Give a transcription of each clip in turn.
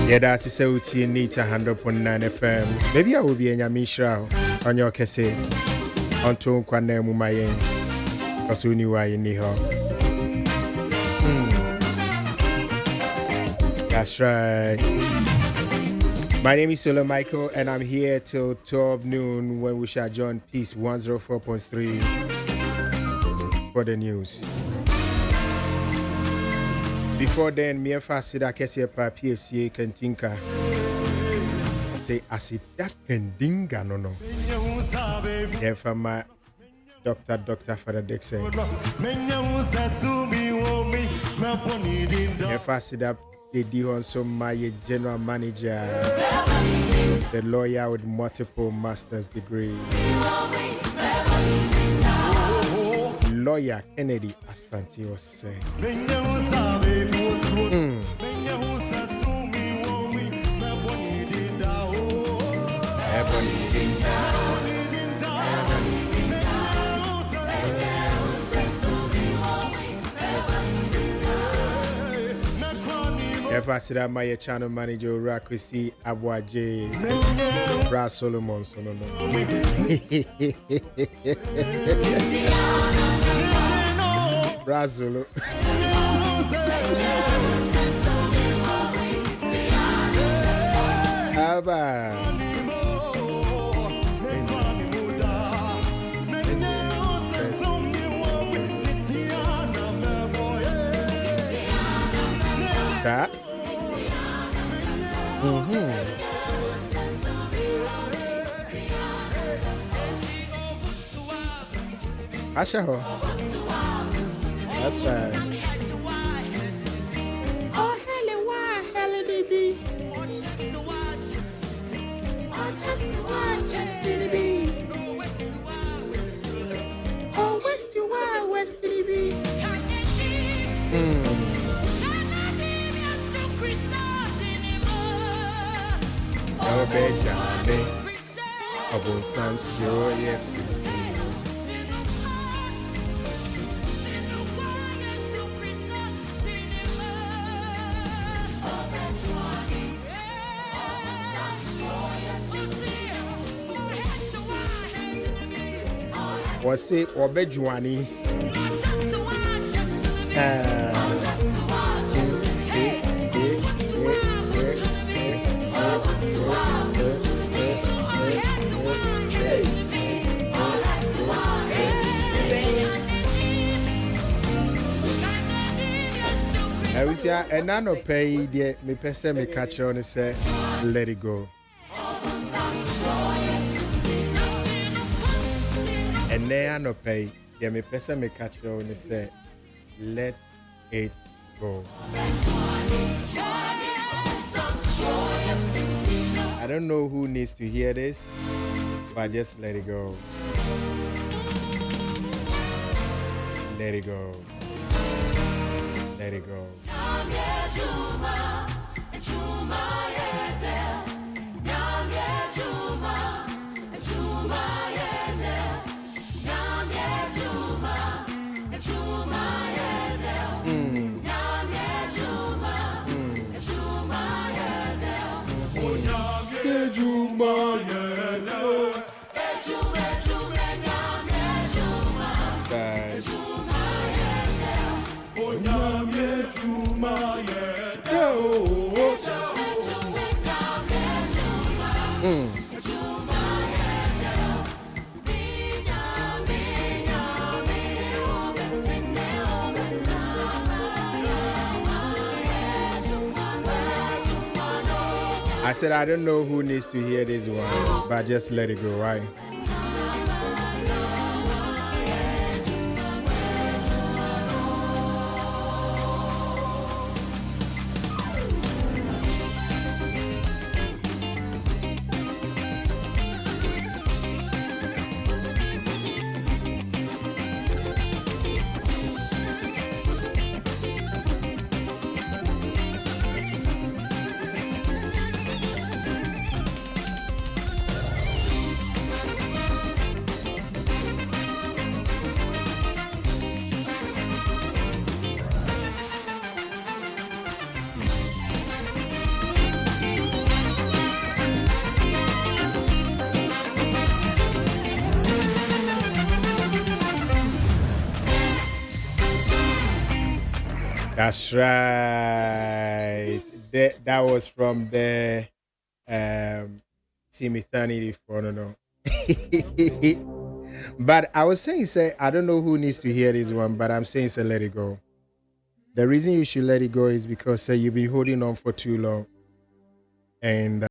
Yeah, that's the Sauti and Nita 100.9 FM. Maybe I will be in your Mishra on your case on Tone Kwane Mumayen. Because we knew I in the That's right. My name is Sola Michael, and I'm here till 12 noon when we shall join Peace 104.3 for the news. Before then, me and Fasida Kessie pa PSA Kentinka. I say, I see that Kendinga no. Yeah, from my Dr. Father Dixon. Yeah, Fasida also my general manager, the lawyer with multiple master's degree. Lawyer Kennedy Asante was saying. If I see that my channel manager Rakwisi Abwaje Bra Solomon no. Brazil. Aba. That. Ashaho. That's right. Oh, hell, why, hell, baby. Oh, just to watch, just to be. Oh, west to be. Oh, baby, I will sound sure, yes. What's it? Or Bejuani? I was here and I no pay the me person me catch on and say let it go. And then I no pay the me person me catch on and say let it go. I don't know who needs to hear this, but just let it go. Let it go. Let it go. I said, I don't know who needs to hear this one, but just let it go, right? That's right. That was from the Team Eternity for no. But I was saying, say, I don't know who needs to hear this one, but I'm saying, say, let it go. The reason you should let it go is because, say, you've been holding on for too long. And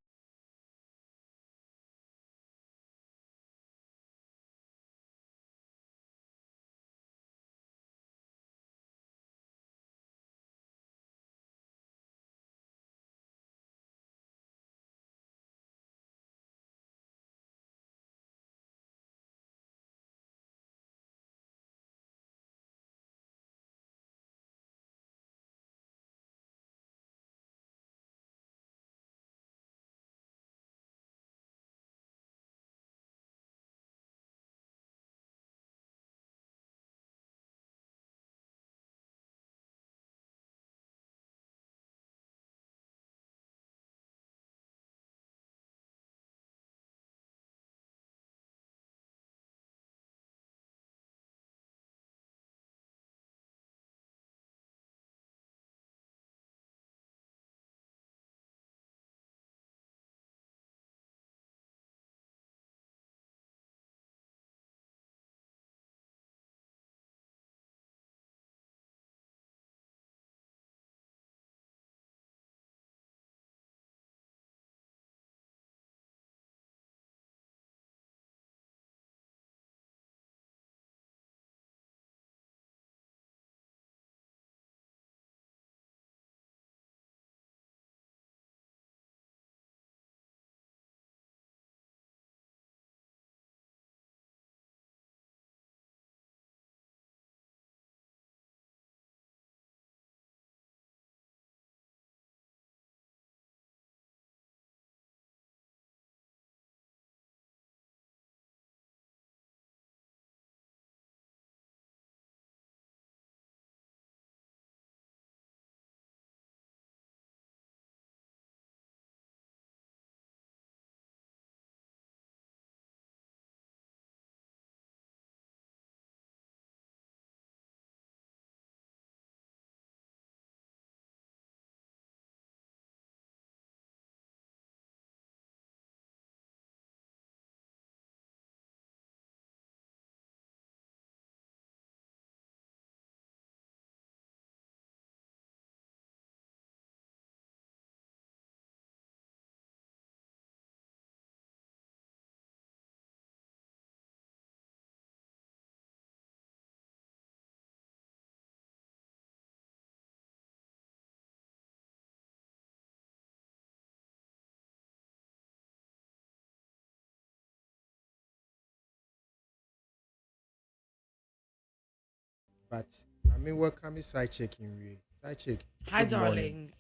but I mean, welcome me side checking we side check. Hi, Good darling.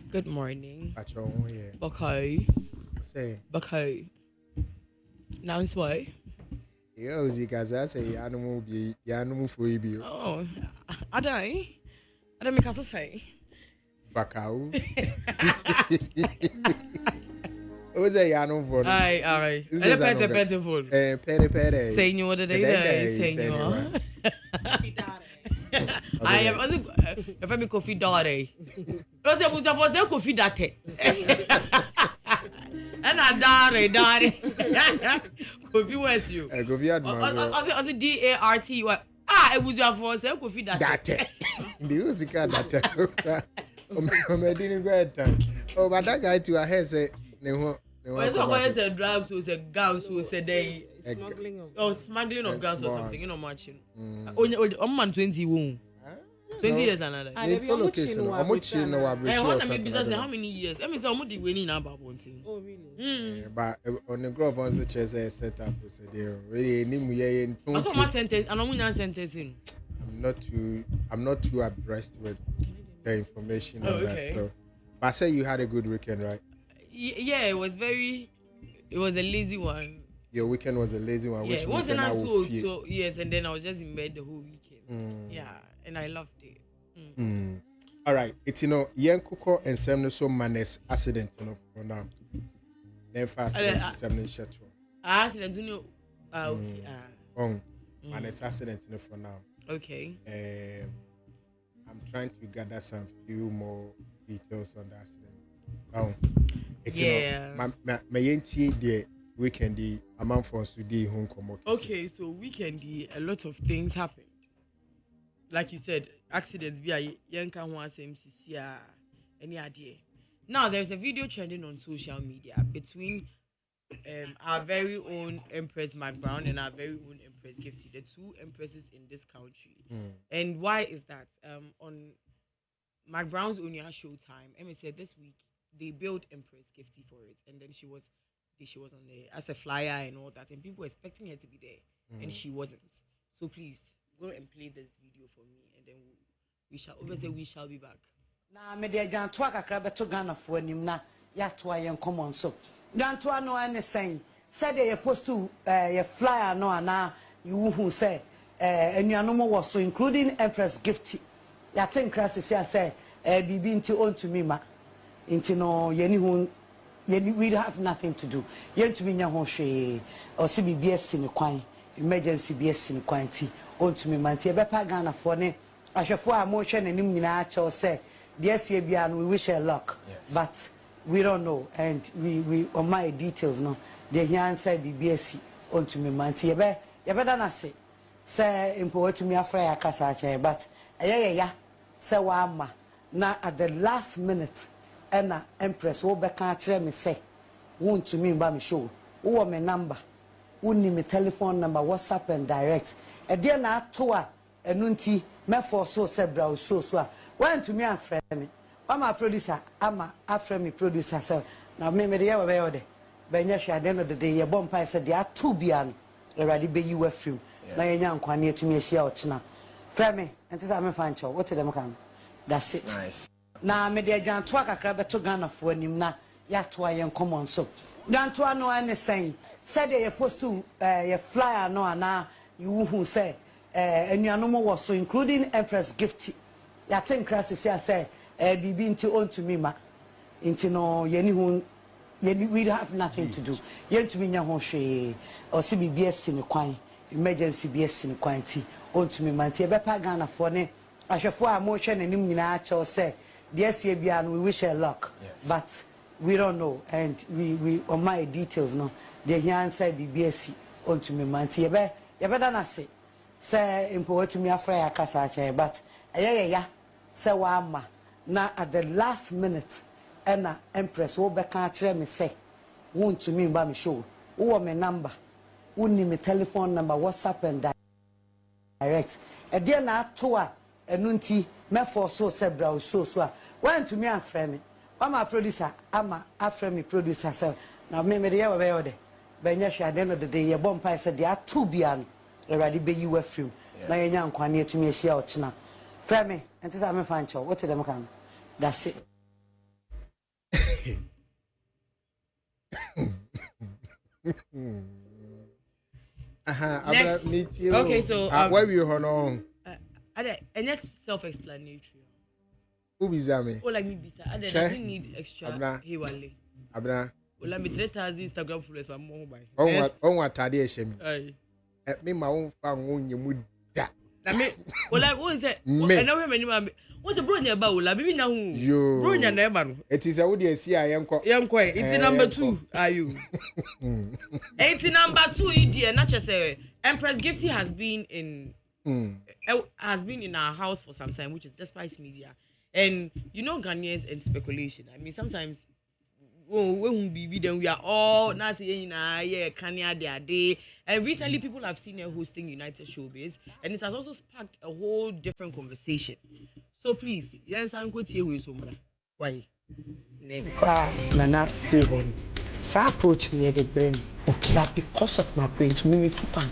Good morning. But your own yeah. Bako. Say, Bako. Nice way. yeah, Zika, I say, animal be, animal for you. Oh, I don't make us say. Bacau. What's a yano for? Aye, alright. This is a beautiful. Pere. Senor, the day, senor. I am also a family coffee daughter. Because there was a for sale coffee date. And I die. Coffee was you. I go via also DART. Ah, it was your for sale coffee date. The music that. I didn't get time. Oh, but that guy to a head say, no. When someone said drugs, who said girls, who said they smuggling of girls or something, you know, matching. On man 20 womb. 20 years another. I follow case no. How much you know about how many years? Let me say how much you winning about one thing. Oh really? But on the grove on the chess set up was there. Really nimu ye in 20. Also my sentence and I'm not sentencing. I'm not too abreast with the information on that. So but I say you had a good weekend, right? Yeah, it was a lazy one. Your weekend was a lazy one, yeah, which it means wasn't so yes, and then I was just in bed the whole weekend. Yeah, and I loved it. All right, it's Yankoko and Semno Manes accident, for now. Then fast accident shuttle. Accident, okay. Manes accident, for now. Okay. I'm trying to gather some few more details on the accident. Oh, it's my yenti the weekend the amount for us today home come. Okay, so weekend a lot of things happened. Like you said, accidents be a yanka one MCC any idea. Now there's a video trending on social media between our very own Empress McBrown and our very own Empress Gifty, the two empresses in this country. And why is that? On McBrown's Unia Showtime, Emma said this week they built Empress Gifty for it, and then she was on there as a flyer and all that, and people were expecting her to be there, and she wasn't. So please go and play this video for me, and then we shall be back. Na me de ganto akakra beto Ghana fo anim na ya to ayen common so ganto ano ane sen said they post to your flyer no ana you who say anuanom wo so including Empress Gift ya think crisis say bibi nti on to me ma nti no yeni hu we have nothing to do yen to me nya ho hwe o se BBS ni kwan emergency BS ni kwan ti on to me ma nti e be pa Ghana fo ne ahwefo a mo hwe nanim nyina a che say yes, and we wish her luck, but we don't know, and we on my details no. The here inside BBS on to me man. You better not say important to me afraid I but yeah. Say wama na at the last minute, and Empress will be can't me say won't to me by me show. Who my number? Who need me telephone number, WhatsApp and direct. A dear na toa a nunti me for so several shows. When to me and friend me, I'm a producer, I'm a friend me producer. So now me the year away there. But yes, at the end of the day, your bomb pie said there are two beyond already be you a few. Now you're young, quite near to me, she out now. Friend me, and this I'm a fan show. What did them come? That's it. Nice. Now me the young twaka crab to Ghana for him now. Ya to I am common so. Don't to know any saying. Said they post to your flyer no and now you who say and your no was so including Empress Gift. Ya think crisis here say bibi nti on to me ma nti no yeni hu we have nothing to do yen to me nya ho hwe o se BBS ni kwan emergency BS ni kwan ti on to me ma nti e be pa Ghana fo ne ahwefo a mo hwe nanim nyina a che say yes bia no we wish her luck but we don't know and we on my details no the here inside BBS on to me ma nti e better na say important to me afraid akasa che but yeah. Say wama na at the last minute and Empress will be can't me say won't to me by me show who my number who need me telephone number WhatsApp and direct a dear na toa a nunti me for so several shows so when to me and friend me I'm a producer I'm a friend me producer so now me the year away there but yes at the end of the day your bomb pie said there are two beyond already be you a few now you're young quite near to me she out now. Friend me, and this I'm a fan show. What did them come? That's it. Okay, so where were you on? And that's self-explanatory. Who is that me? Oh, like me, bisa. I didn't need extra. Hey, Wale. Abna. Well, I'm 3,000 Instagram followers, but more by. On what I did, Shemi. At me, my own phone, you would. Na me ola wo se na we mani ma wo se bro nya ba ola bibi na hu bro nya na e ba no it is a wo dey see ayenko it's number 2 are you it's number 2 idea na chese Empress Gifty has been in our house for some time, which is despite media, and you know Ghanaians and speculation. I mean sometimes when we then we are all now saying Kenya day. And recently people have seen her hosting United Showbiz, and it has also sparked a whole different conversation. So please, yes, I'm going to hear with someone. Why? Nana favor. So approach me the brain. Okay. That because of my brain to me to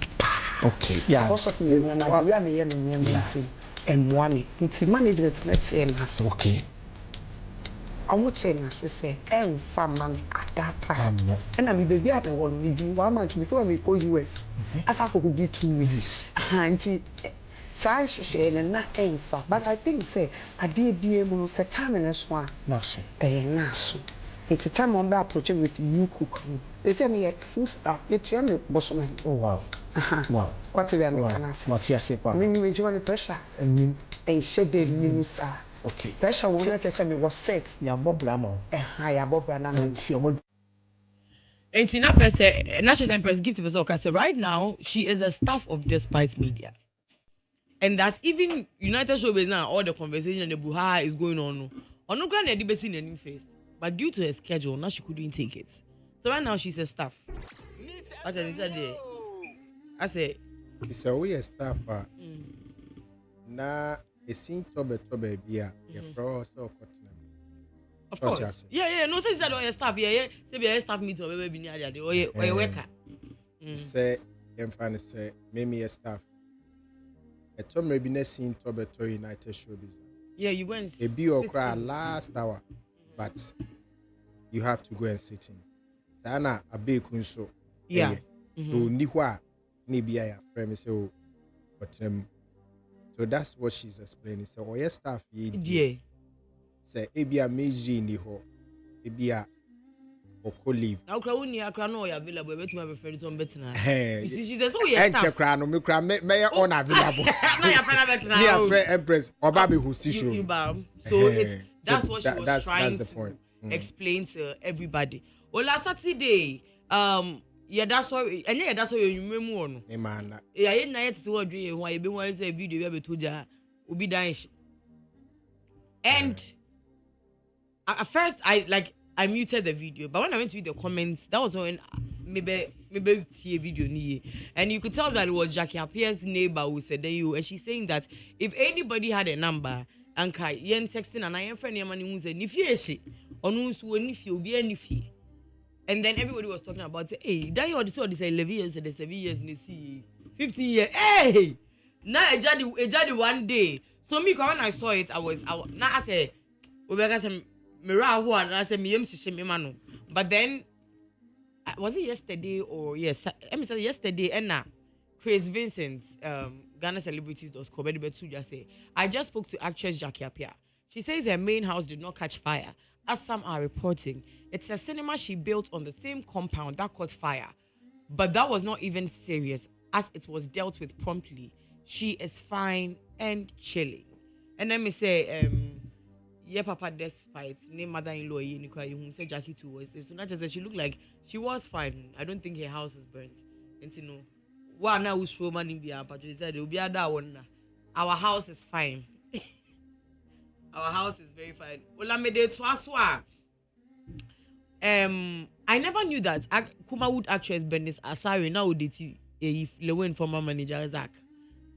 okay. Yeah. Because of me, we are here in meeting and money. It's management. Let's say okay. I would say, say, family at that time. And I mean, baby, I don't want to do 1 month before we go US. As I could do 2 weeks. And share and not but I think, say, I did be able to set time in this one. Nothing. Nasu. It's a time on that approach with you cook. They say me full staff. It's your bosom. Oh wow. Wow. What is that? What you say, pa? Me you want the pressure. And Shed the news. okay. Pressure will not say me was set. Ya bob bramo. I above And see your And Tina Pese, National Empress gives us okay. So right now, she is a staff of Despite Media. And that even United Showbiz now, all the conversation and the buha is going on. On no grand debate in any face. But due to her schedule, now she couldn't take it. So right now she's a staff. As I said, I say, it's a way staff. Na a sing tobe beer, your frost or cotton. Of course. Yeah. No, say that all your staff. Yeah. Say be staff meet or baby near there. Or your worker. Say, Emfan say, maybe a staff. A Tom Rebine sing tobe to United Showbiz. Yeah, you went. A be or cry last hour. But you have to go and sit in. Sana a big kunso. Yeah. So Nihua Nibia friend so but so that's what she's explaining. So oh yes staff yeah. Say ebia meji Niho. Ebia oko leave. Now crowd near crano available bet my friend on betina. You see she says oh yes. And check crano me cry me on available. No your friend betina. Me friend Empress Obabi who still show. So it's that's what she was that's trying the to point. Explain to everybody. Well, last Saturday, yeah, that's why, and yeah, that's why you remember no. Man, yeah, you know it's what you why you be one say video we told ya will be dying. And at first, I muted the video, but when I went to read the comments, that was when maybe see a video ni, and you could tell that it was Jackie Appiah's neighbor who said that you, and she's saying that if anybody had a number. Anka yen texting and I am friend money who said nifi or no so nifi be nifi. And then everybody was talking about hey, that you saw this 11 years and 7 years in see 15 years. Hey, now a jadi one day. So me when I saw it, I now I said we got some mirror one I said me mano. But then was it yesterday or yes, I said yesterday and now Chris Vincent Ghana Celebrities.com just say I just spoke to actress Jackie Appiah. She says her main house did not catch fire, as some are reporting. It's a cinema she built on the same compound that caught fire, but that was not even serious, as it was dealt with promptly. She is fine and chilling. And let me say, yeah, Papa, despite name mother-in-law, you say Jackie too was this. So not just that she looked like she was fine. I don't think her house is burnt. And you know. One now was show money be but you said it will be a one. Our house is fine. Our house is very fine. Well, I made it swaswa. I never knew that Kumawood actress Bernice Asari now did if Lewin former manager Zach.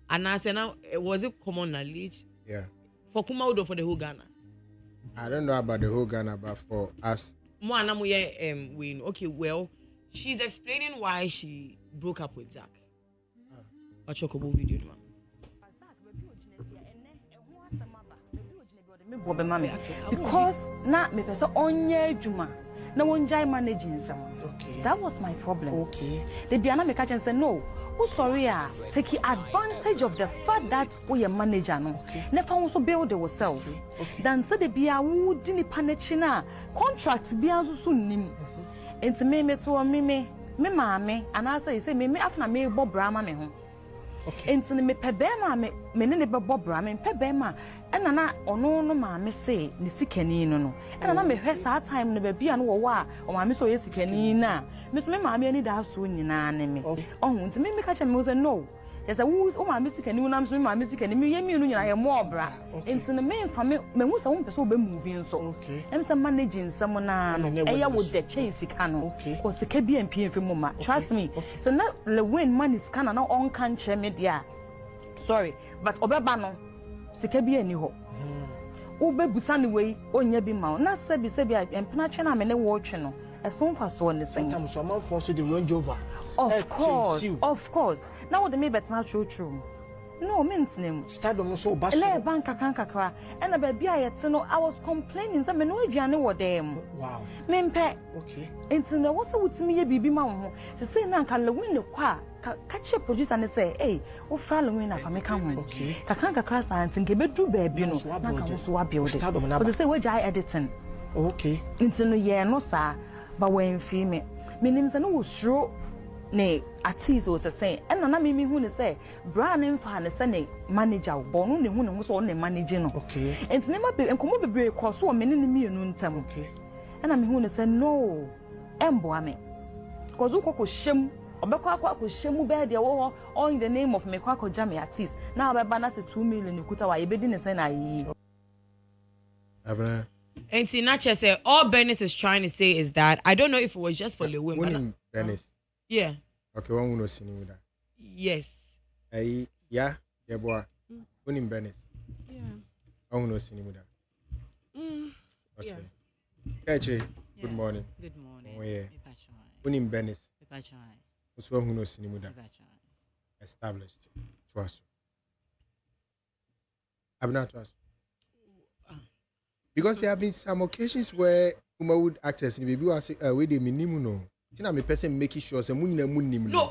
And I said now was it common knowledge? Yeah. For Kumawood or for the whole Ghana? I don't know about the whole Ghana, but for us. Win. Okay, well, she's explaining why she broke up with Zach. A chocobo video, man. Because na me person onye juma na wonjai managing someone. Okay. That was my problem. Okay. The biana me catch and say no. Who sorry take advantage of the fact that we are manager no. Okay. Never also build yourself. Okay. Then say the bia wo di ni panechina contract bia so nim. Enti me to me maame and I say me after me bo brama me ho. Okay. Enti me pebema me ne be bo brama me pebema and na ono no maame say ne sikani no and na me hwe saa time ne ba bia no wo a o maame so ye sikani na me so me maame ani da so nyina ne me ohun enti me ka che me say no yes I who o maame sikani na me so me maame sikani me ye mi no nyina ye mo bra enti ne me fa me hu say wo pese wo be move nso em say managing some na no e ya wo de chase sika no ko sika bi ampi mfi mo ma trust me so na le win money sika na on kan che me dia sorry but obeba no sika bi ani ho ube butani we onya bi ma na sebi empena twe na me ne wo twe no eson fa so ne sen sometimes some man force the range over of course now the me better true no means name stardom so bass le bank kakra and ba bia yete no I was complaining say me no aduane wo dem wow me mpe okay enti na wo se wutimi ye bibi ma wo ho se say na nka le win ne kwa catch producer and say hey wo follow me na fa me ka ho kakra sa anti nke bedu ba bi no na ka wo so wa build it but say we jai editing Okay. Nti no ye no sa ba wan fi me. Menim se no wo suro ne artist was say and na me hu ne say brand mfa ne say ne manager bo no ne hu ne so ne manage no. Okay. Nti ne ma be enkomo bebre ko so o me ne mienu ntam. Okay. And na me hu ne say no embo ame. Cause ukoko shem obekwa akwa shemu be de wo all in the name of me kwa ko jam artist. Now be na say 2 million kuta wa ye be di ne say na yi. Abra. And see, not just say all Bernice is trying to say is that I don't know if it was just for Lewin. When Bernice. Yeah. Okay, one will see with that. Yes. Hey, yeah, yeah, boy. When in Bernice. Yeah. I will see with that. Okay. Yeah. Okay, good morning. Good morning. Oh yeah. When in Bernice. What's wrong with see with that? Established. Trust. I'm not trust. Because there have been some occasions where would actors in baby was where they minimum no. Tina me person making sure say munina munim. No,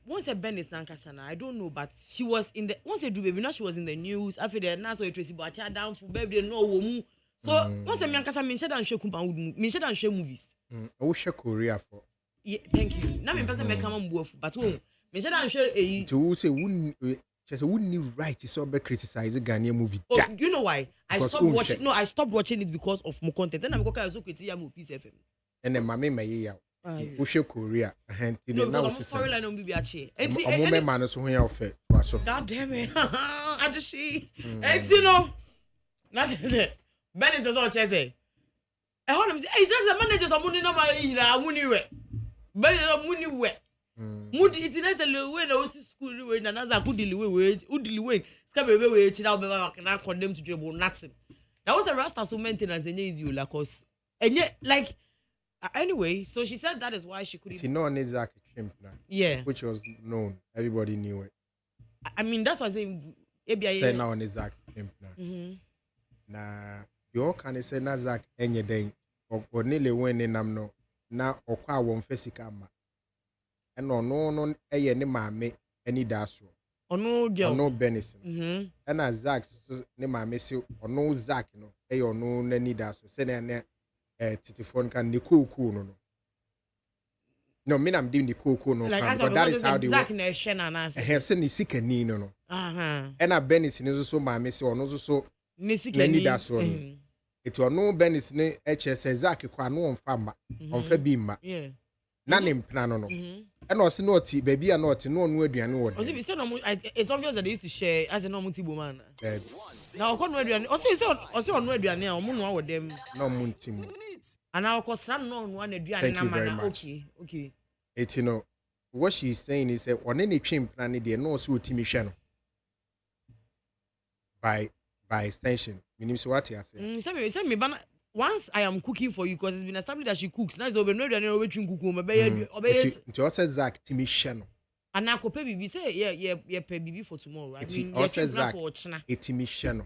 once a Ben is nankasana, I don't know, but she was in the once a do baby, now she was in the news. After the now so it was about down for baby no womu. So once a miankasa me share and show kumpa would me share and show movies. I wish Korea for. Yeah, thank you. Now me person make come on both, but oh, me share and show a to say wouldn't just wouldn't right to so be criticize a Ghanaian movie. Oh, you know why? I because stopped watching. No, I stopped watching it because of more content. Then I'm going to criticize more Peace FM. And then Mammy may Ushe Korea. No, now sorry, I don't be a chair. A moment man is when you're fed. God damn it! I just see. It's you know, not it. Ben is the sort of say. I heard him say, "Hey, just the managers are money number ina money we. Ben is money we. Mudi it is a little way no school way na naza kudili we udili we. Skabe we chira be ba na condemn to do nothing. That was a rasta so maintenance and easy like cause. And yet like anyway, so she said that is why she couldn't. It's not an exact shrimp now. Yeah. Which was known. Everybody knew it. I mean that's why I say say now an exact shrimp now. Na you can say na Zach any day or nearly when in no na or kwa won physical ma. And no any mammy any dash. Or no girl. Or no benison. And as Zach ne mammy say or no Zach no or no any dash. Say na Titifon can the cool no. No, me I'm doing the cool no. Like, but that is how they work. I have seen the sick and no. And a benison is also mammy so no so any dash one. It was no benison HS Zach kwa no on farmer on Febima. Yeah. None in Plano. And also naughty, baby, are naughty, no one would be an word. It's obvious that they used to share as a normal woman. Now, also on where you are now, moon with them. No moon team. And now, cause some no one a very okay. It's what she's saying is that on any chimp, and they know so Timmy Shannon. By extension, meaning so what you say. Send me, but once I am cooking for you, because it's been established that she cooks. Now it's over no day we drink cook. It also Zach Timmy Shannon. And now pay bibi say yeah pay bibi for tomorrow. I mean, also Zach Timmy Shannon.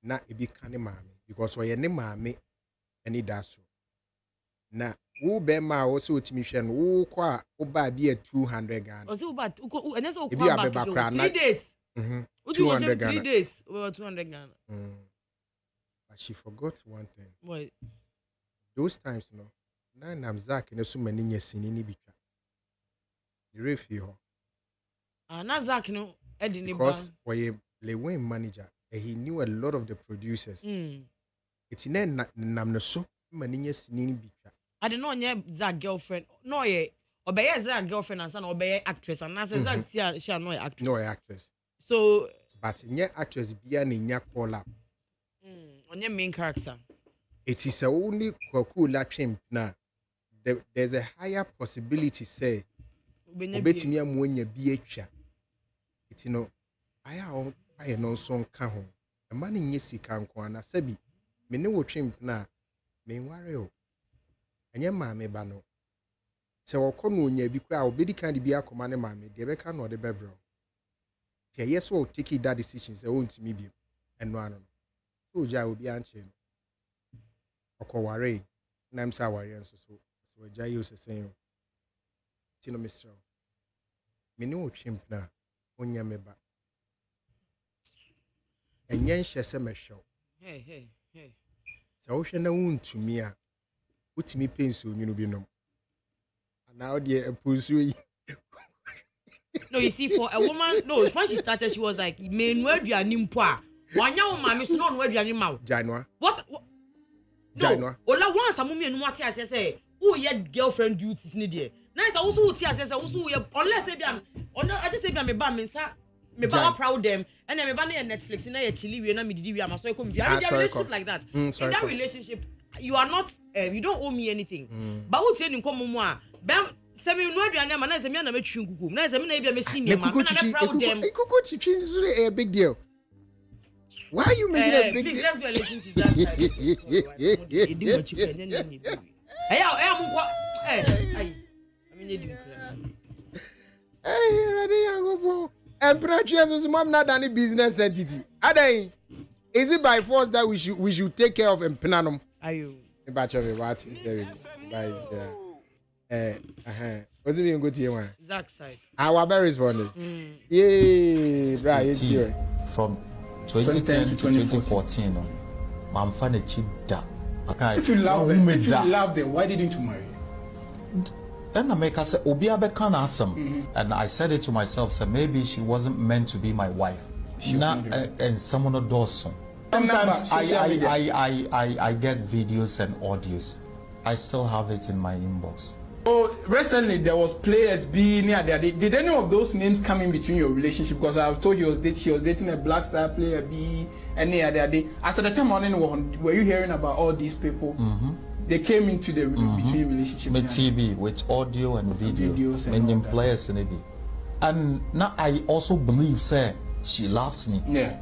Na ebi kane maame because we ne maame any daso. Na wo be ma wo so Timmy Shannon wo kwa wo ba bi 200 Ghana. O say wo ba and that's all kwa 3 days. 200 Ghana. 3 days over 200 Ghana. But she forgot one thing. What? Those times, no. Na Namzak and so many years in any bicha. The refuge. Na Zach no. Because we Lewin manager, and he knew a lot of the producers. It's in Namno so many years in any bicha. I didn't know Zach girlfriend. No, yeah. Obey Zach girlfriend and son obey actress. And I said Zach she no actress. No actress. So. But in your actress be an in your call up. On your main character. It is only cool chimp now. There's a higher possibility say bet me am when you be it's I know song can home. A man in yesi can go and sabi. Me no chimp na me worry. And your mammy bano. So no nya bi kwa obedi kan be a command mammy, the beka no the bebro. Yes, will take that decision say won't me be and no. Uja will be answering. Okoware, Namsa Warian so Jay was saying, Tino Mistro. Minu chimp na, Onya meba. And yen she seme show. Hey. So ocean na to me a utimi penso nyunu bi nom. And now the pursue. No, you see, for a woman, no, when she started, she was like, "Me nwadu animpo. Wanya wo mami so no nwadu animau." Janwa. What? No. Ola once a mummy and what I say, "Oh, your girlfriend duties need there." Nice, I also would say, also, unless I just say, I'm a bam, me ba proud them, and I'm a banner Netflix, and I actually we are not me. I'm so come. I mean, relationship like that. In that relationship, you are not, you don't owe me anything. But what's in common moi? Bam. Semi no aduane ma na semi na metwi nkuku na semi na ebia mesi niema na me proud them kuku chichi is a big deal. Why are you making a big please, deal? let's go and listen to that side. Hey, ready yango. Emperor is mom not any business entity. Adai, is it by force that we should take care of Empenanum? Ayo. Batch of what is there? What's it go to you? Zach side. Our very responded. Yay, right. From 2010 to 2014, I'm fan of Chida. If you love them, why didn't you marry? Then I make her say, Obiabe can awesome. And I said it to myself, so maybe she wasn't meant to be my wife. And someone adores her. Sometimes I get videos and audios. I still have it in my inbox. Oh, recently there was players B near there. Did any of those names come in between your relationship? Because I was told she was dating a Black Star player B and near there. As at the time were you hearing about all these people? They came into the between relationship. With TV, with audio and videos and players and everything. And now I also believe, say, she loves me. Yeah.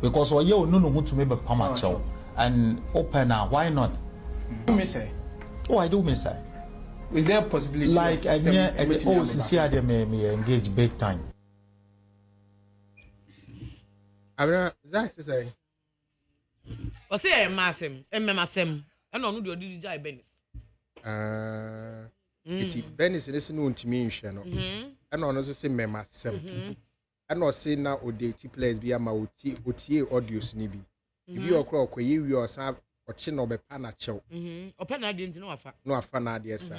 Because well, you no who to maybe pamacho and open now. Why not? You miss her? Oh, I do miss her. Is there a possibility? Like sincere, me engage big time. I mean, Zach is saying. What's it, Massem? Masem. I don't know do you jai Benis. It's Benis listen to me, Shano. I don't know, say Mema Sem. I know say now or date players be a mauti audios nibi. If you are croak, you are some or chin or be panacho. Or penna didn't know afa. No afana, dear sir.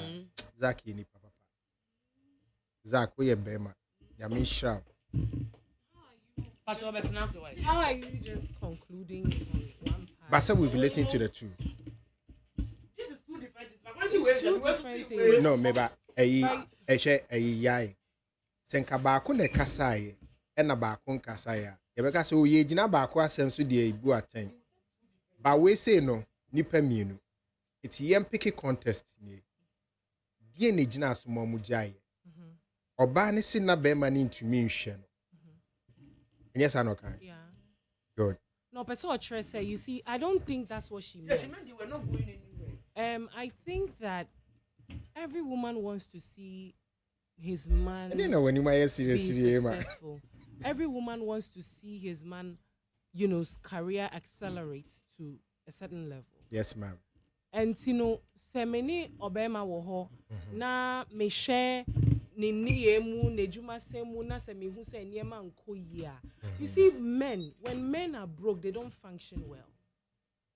Zaki ni papa. Zach, we a bema. Yamin Shram. How are you just concluding on one part? But so we've listened to the two. This is two different things. No, maybe a yai. Senka baako na kasaye na baako nkasaye yebeka se oye gina baako asem so de ibu aten ba we say no nipa mienu eti yem pick contest ni die na gina asomo mu jaye oba ne si na be ma ni ntumi nhwe no yes I know kan Yeah. Good. No, but so say, you see, I don't think that's what she meant. Yes, she meant you were not going anywhere. I think that every woman wants to see his man I didn't know when you might be seriously successful. Every woman wants to see his man, you know, career accelerate to a certain level. Yes ma'am. And you know, semeni obema woho na me share ni niemu nejuma semu na se me hu se niema nko yi. You see, when men are broke, they don't function well.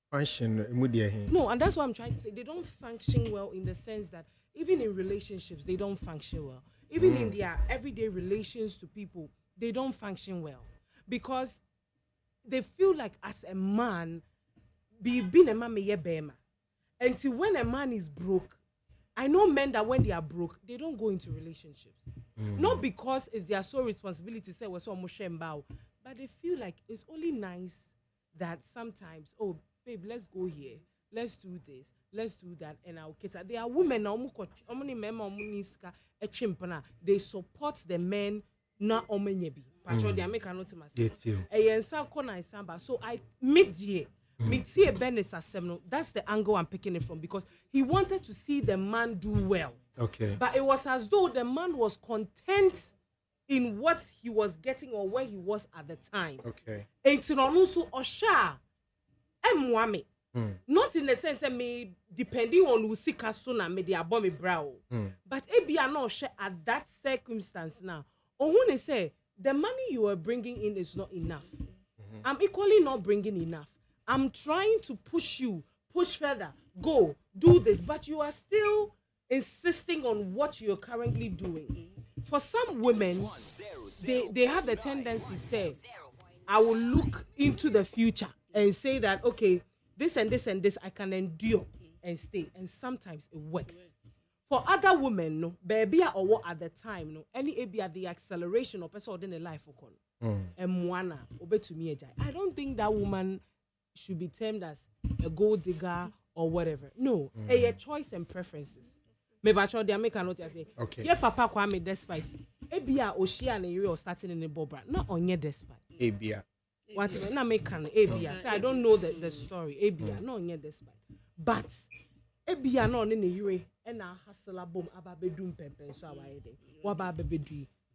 Function immediately. No, and that's what I'm trying to say. They don't function well in the sense that even in relationships, they don't function well. Even in their everyday relations to people, they don't function well. Because they feel like as a man, being a man may bema. Until when a man is broke, I know men that when they are broke, they don't go into relationships. Not because it's their sole responsibility to say we're so mushembao, but they feel like it's only nice that sometimes, oh, babe, let's go here, let's do this, let's do that, and I'll cater. There are women now, they support the men, not omenyebi. Patrol, they make a note to myself. So I mid-year, that's the angle I'm picking it from, because he wanted to see the man do well. Okay. But it was as though the man was content in what he was getting or where he was at the time. Okay. Not in the sense that me depending on who see kasuna me the abome brow. But ebi are not at that circumstance now. Or when they say the money you are bringing in is not enough. I'm equally not bringing enough. I'm trying to push you, push further, go, do this, but you are still insisting on what you're currently doing. For some women, they have the tendency to say, I will look into the future and say that, okay, this and this and this I can endure and stay. And sometimes it works. For other women, no, baby or what at the time, no, any at the acceleration of person in a life I don't think that woman should be termed as a gold digger or whatever. No, a choice and preferences. Maybe I try to make a note and say, okay, yeah, Papa Kwame despite Abia Oshia and you starting in the Bobra, not on your despite. Abia. What na make an Abia? Say I don't know the story. Abia, not on your despite. But Abia no in the Yuri and a hustler boom ababedum pepe so away.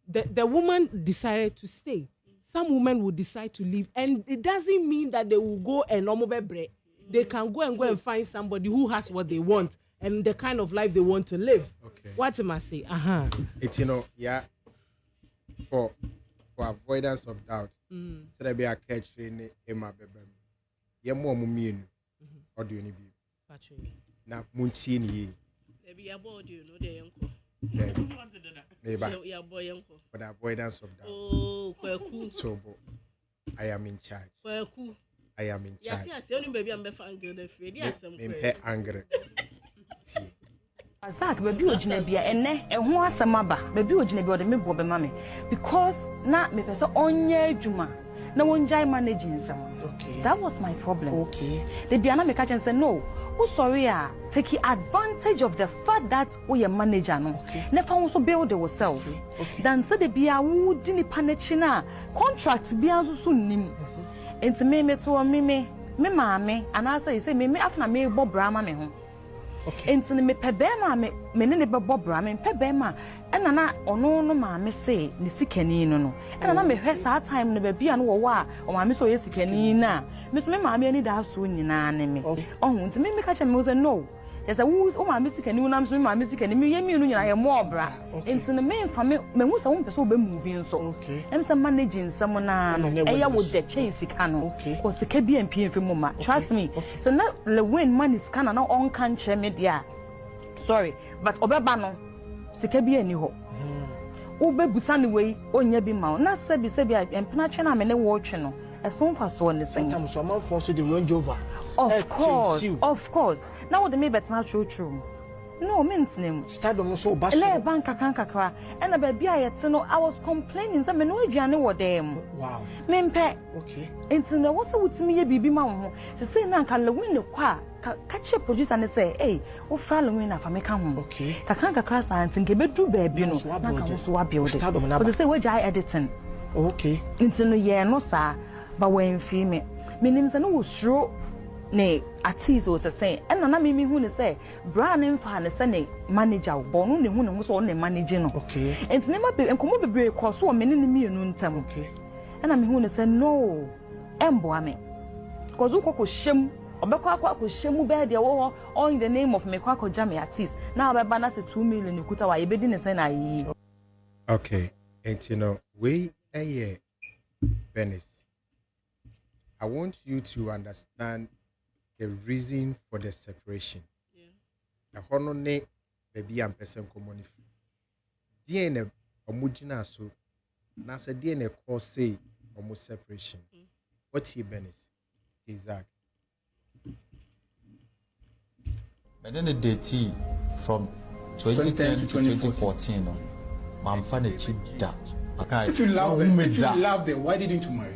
The woman decided to stay. Some women will decide to leave, and it doesn't mean that they will go and normal break. They can go and find somebody who has what they want and the kind of life they want to live. Okay. What am I say? It's for avoidance of doubt. So there be a catch in Emma Bebem. Ye more mumien. Or do you need be? Now Muntini. Maybe a board you know the uncle. Maybe for the avoidance of doubt. Oh, so I am in charge. I am in charge. Yes, only baby I'm angry. Zach, baby, ojina bia ene eho asamaba. Baby ojina bia o de me bo be mame because na me pese onye adwuma na wonjai managing some. Okay. That was my problem. Okay. The bia na me catch and say no. Oh sorry take advantage of the fact that we are manager no. Okay. Never also build yourself. Okay. Dan say the bia wo di ni panechina contracts bia so so nim. Enti me to me maame and I say me after me bo brama me ho. Okay. Enti me pebema me ne bebo bra me pebema ena na ono no maame say ne sikani no ena na me hwe saa time no ba bia no wo a o maame so ye sikani na me so me maame ani da so nyina ne me ohun enti me ka che me say no yes o maame sikani na me so me maame sikani me ye mi no nyina ye mo bra enti ne me fa me hu sa wo pese oba move nso okay em say managing some na no e ya wo de chain sika no ko sika bi empie mfi mama trust me so na le win money scanner na on kan che me dia sorry but obeba no sika bi ani ho obe busani we onya bi ma na sebi empena twe na me ne wo twe no eso mfa so ne sen sometimes so man force the range over of course now what the me better true no mentinem stardom so baso le banka kankakra and na baby ayete no I was complaining say me no aduane wo dem wow mempe okay enti na wo se wutimi ye bibi ma wo ho se say na nka lewin ne kwa ka che producer ne say hey wo fra lewin na fa me ka ho okay kankakra santi nke bedu baby no na ka wo so wa build but say we jai editing okay enti no ye no sa ba wen fi me nim say no wo suro ne atis was say and na me hu ne say brand mfa ne say ne manager bo no ne hu ne so ne manager no okay enti ne ma be enkomo bebre ko so me ne mienu ntam okay and na me hu ne say no embo ame cause ukoko shem obekwa akwa shemu be de wo all in the name of me kwa ko jam atis na obeba na say 2 million ekuta wa yebedi ne say na yi okay and you know we Venice I want you to understand the reason for the separation. Yeah. A honone baby and person common. DNA omujina so na se DNA cause say almost separation. What's he Benis? Isaac. But then the date from 2010 to 2014 no. Man fane chida. If you love them, why didn't you marry?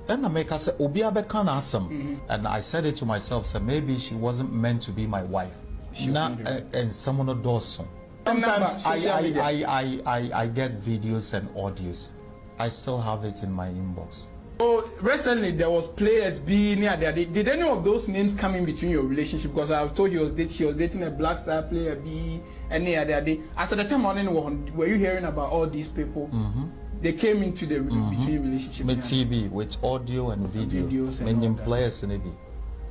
Then America said, Obia bekan asem, and I said it to myself, so maybe she wasn't meant to be my wife. And someone does so. Sometimes I get videos and audios. I still have it in my inbox. Oh, recently there was players B near there. Did any of those names come in between your relationship? Because I told you she was dating a black star player B and near there. As at the time were you hearing about all these people? They came into the between relationship with TV, with audio and videos and players and everything.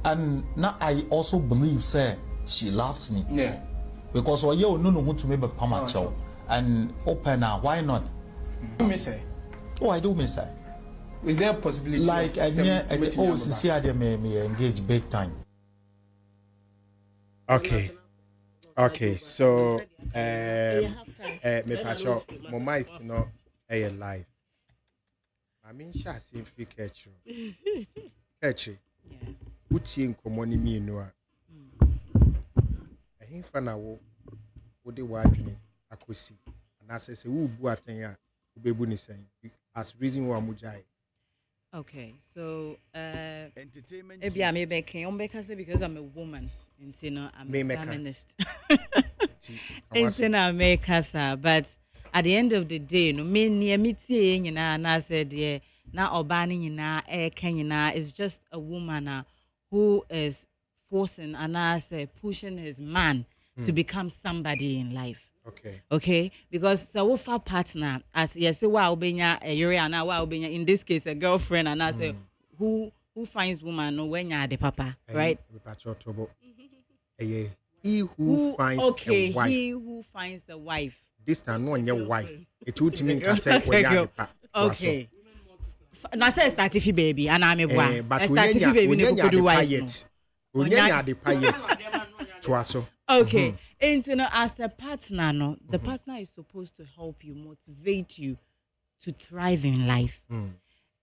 And now I also believe, say, she loves me. Yeah. Because you no who to maybe pamacho and open now. Why not? You miss her. Oh, I do miss her. Is there a possibility? Like, see, I may engage big time. Okay, so me pacho mo might no live. I mean sha say free catch. Catch. Uti nkomo ni mi no a. Ehimfa na wo de wadwene akosi. Na say wo bu aten a wo bebu ni sen. As reason why mujai. Okay, so maybe I may be because I'm a woman. And I'm a feminist. But at the end of the day, no me near me and I said yeah, now Obani na Kenya is just a woman who is forcing and I say pushing his man to become somebody in life. Okay, because the far partner, as yes, wow, benya a area wow, benya in this case a girlfriend, and I say who finds woman no when you're the papa, right? He who finds a wife. He who finds a wife. This time no your wife. It would mean can say okay. Now say statifi baby, and I'm a boy. But statifi baby no could do wife. Unyanya the payet. Twaso. Okay. And as a partner, no, the partner is supposed to help you, motivate you to thrive in life.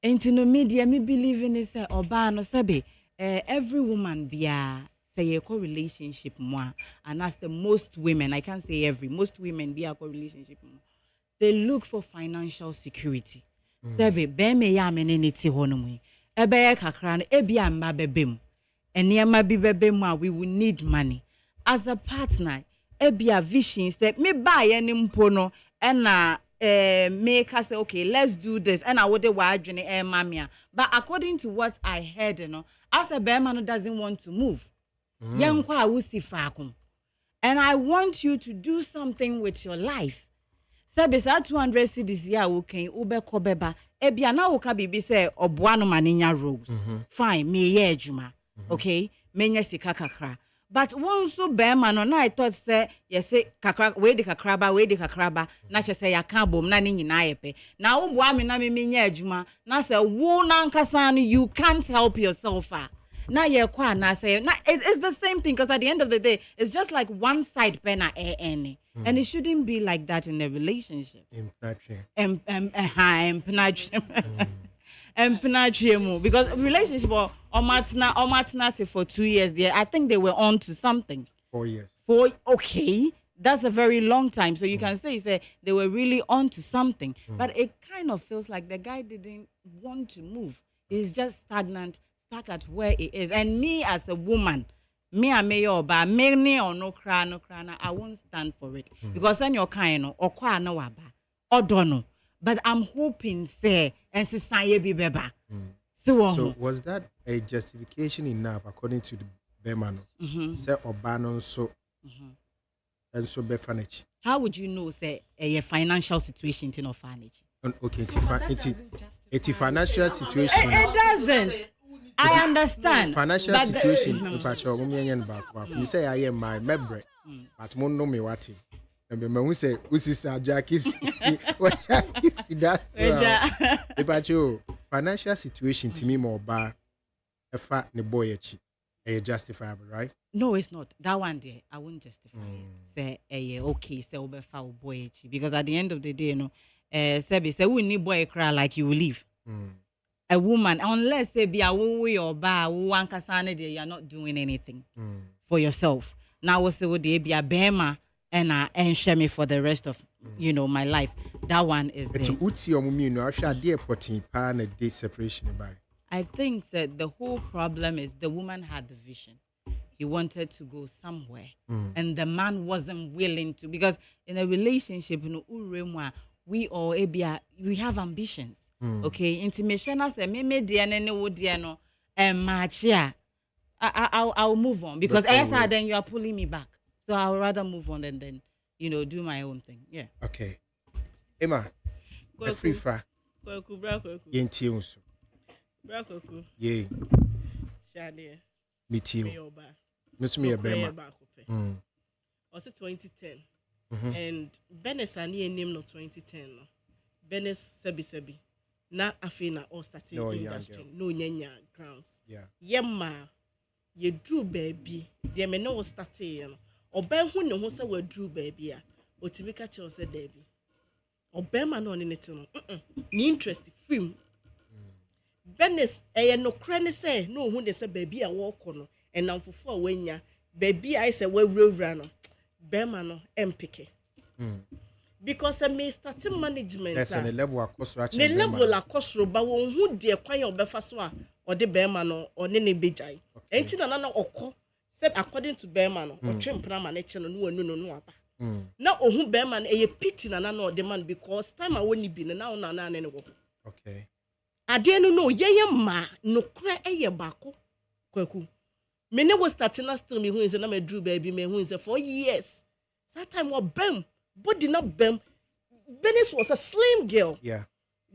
And media, me believe in this oba no sabe. Every woman be say a co-relationship more, and as the most women, I can't say every, most women be a co-relationship more. They look for financial security. Sabe be me ya menene ti honomwe. Ebe ye kakra no ebi amba bebem. Eniema bi bebem we will need money. As a partner, ebia vision said me buy any mpono and make us say okay, let's do this and I would journey mamia. But according to what I heard, as a bear man doesn't want to move. And I want you to do something with your life. So beside 200 cedis ya okay, ube kobeba. Ebia na uka bibi say obuano maninya rose. Fine, me ye juma. Okay, menye sika kakra. But once so bear man I thought say yes say kakra we de kakraba na she say yaka bom na ni nyina yepe. Na wo boa me na me menye adwuma na say wo na nkasa no you can't help yourself. Now you're quite na say now it's the same thing because at the end of the day it's just like one side pena and it shouldn't be like that in a relationship. Because relationship or matna say for 2 years there I think they were on to something. 4 years. Okay, that's a very long time. So you can say they were really on to something, but it kind of feels like the guy didn't want to move. He's just stuck at where it is. And me as a woman, me a mayor ba me or no cry, I won't stand for it. Because then you're kind or kwa no waba or don't. But I'm hoping say and say be beba. So was that a justification enough according to the Bemano? Say Obano so and so be furniture. How would you know say a financial situation in orphanage? Okay, it's a financial situation. It doesn't. I understand. Financial situation. You say I am my member, but mon no me what. And when we say sister Jackie, that's financial situation to me more bar a fat ne boy justifiable, right? No, it's not. That one there, I wouldn't justify it. Say okay, say over foul boy because at the end of the day, say we need boy cry like you will leave. A woman, unless say be a woman or bar, one kasane there, you're not doing anything for yourself. Now we say would be a bema and share me for the rest of my life. That one is there. I think that the whole problem is the woman had the vision. He wanted to go somewhere, and the man wasn't willing to, because in a relationship, we all we have ambitions. Okay, intimation as a me no and match I'll move on because then you are pulling me back. So I'll rather move on and then do my own thing. Yeah. Okay. Emma, a free fa. Yenti unso. Yeah. Shania. Meet you. Miss me a bema. Also 2010. And Benes ani name no 2010 no. Benes sebi. Na afina all starting industry. No nyanya grounds. Yeah. Yemma. ye drew baby de me no start you know oba hu ne ho se wa drew baby a otimi ka che o se baby oba ma no ne nete no ni interest film Benes no kra ne se no hu ne se baby a wo kɔ no enamfofo a wanya baby I say we wura no be ma no empike because me starting management yes and the level akosro the level akosro ba won hu de kwan ya obefa so a ode be ma no one ne bejai enti na na okɔ said according to Bearman or Trempra man no aba. Now ohu Bearman a pity na no the man because time I won't be now na okay. I didn't know ye ma no cry a bako kwaku. Many was starting us to me who is a name Drew baby me who is a 4 years. That time was bem, but did not bem. Benis was a slim girl. Yeah.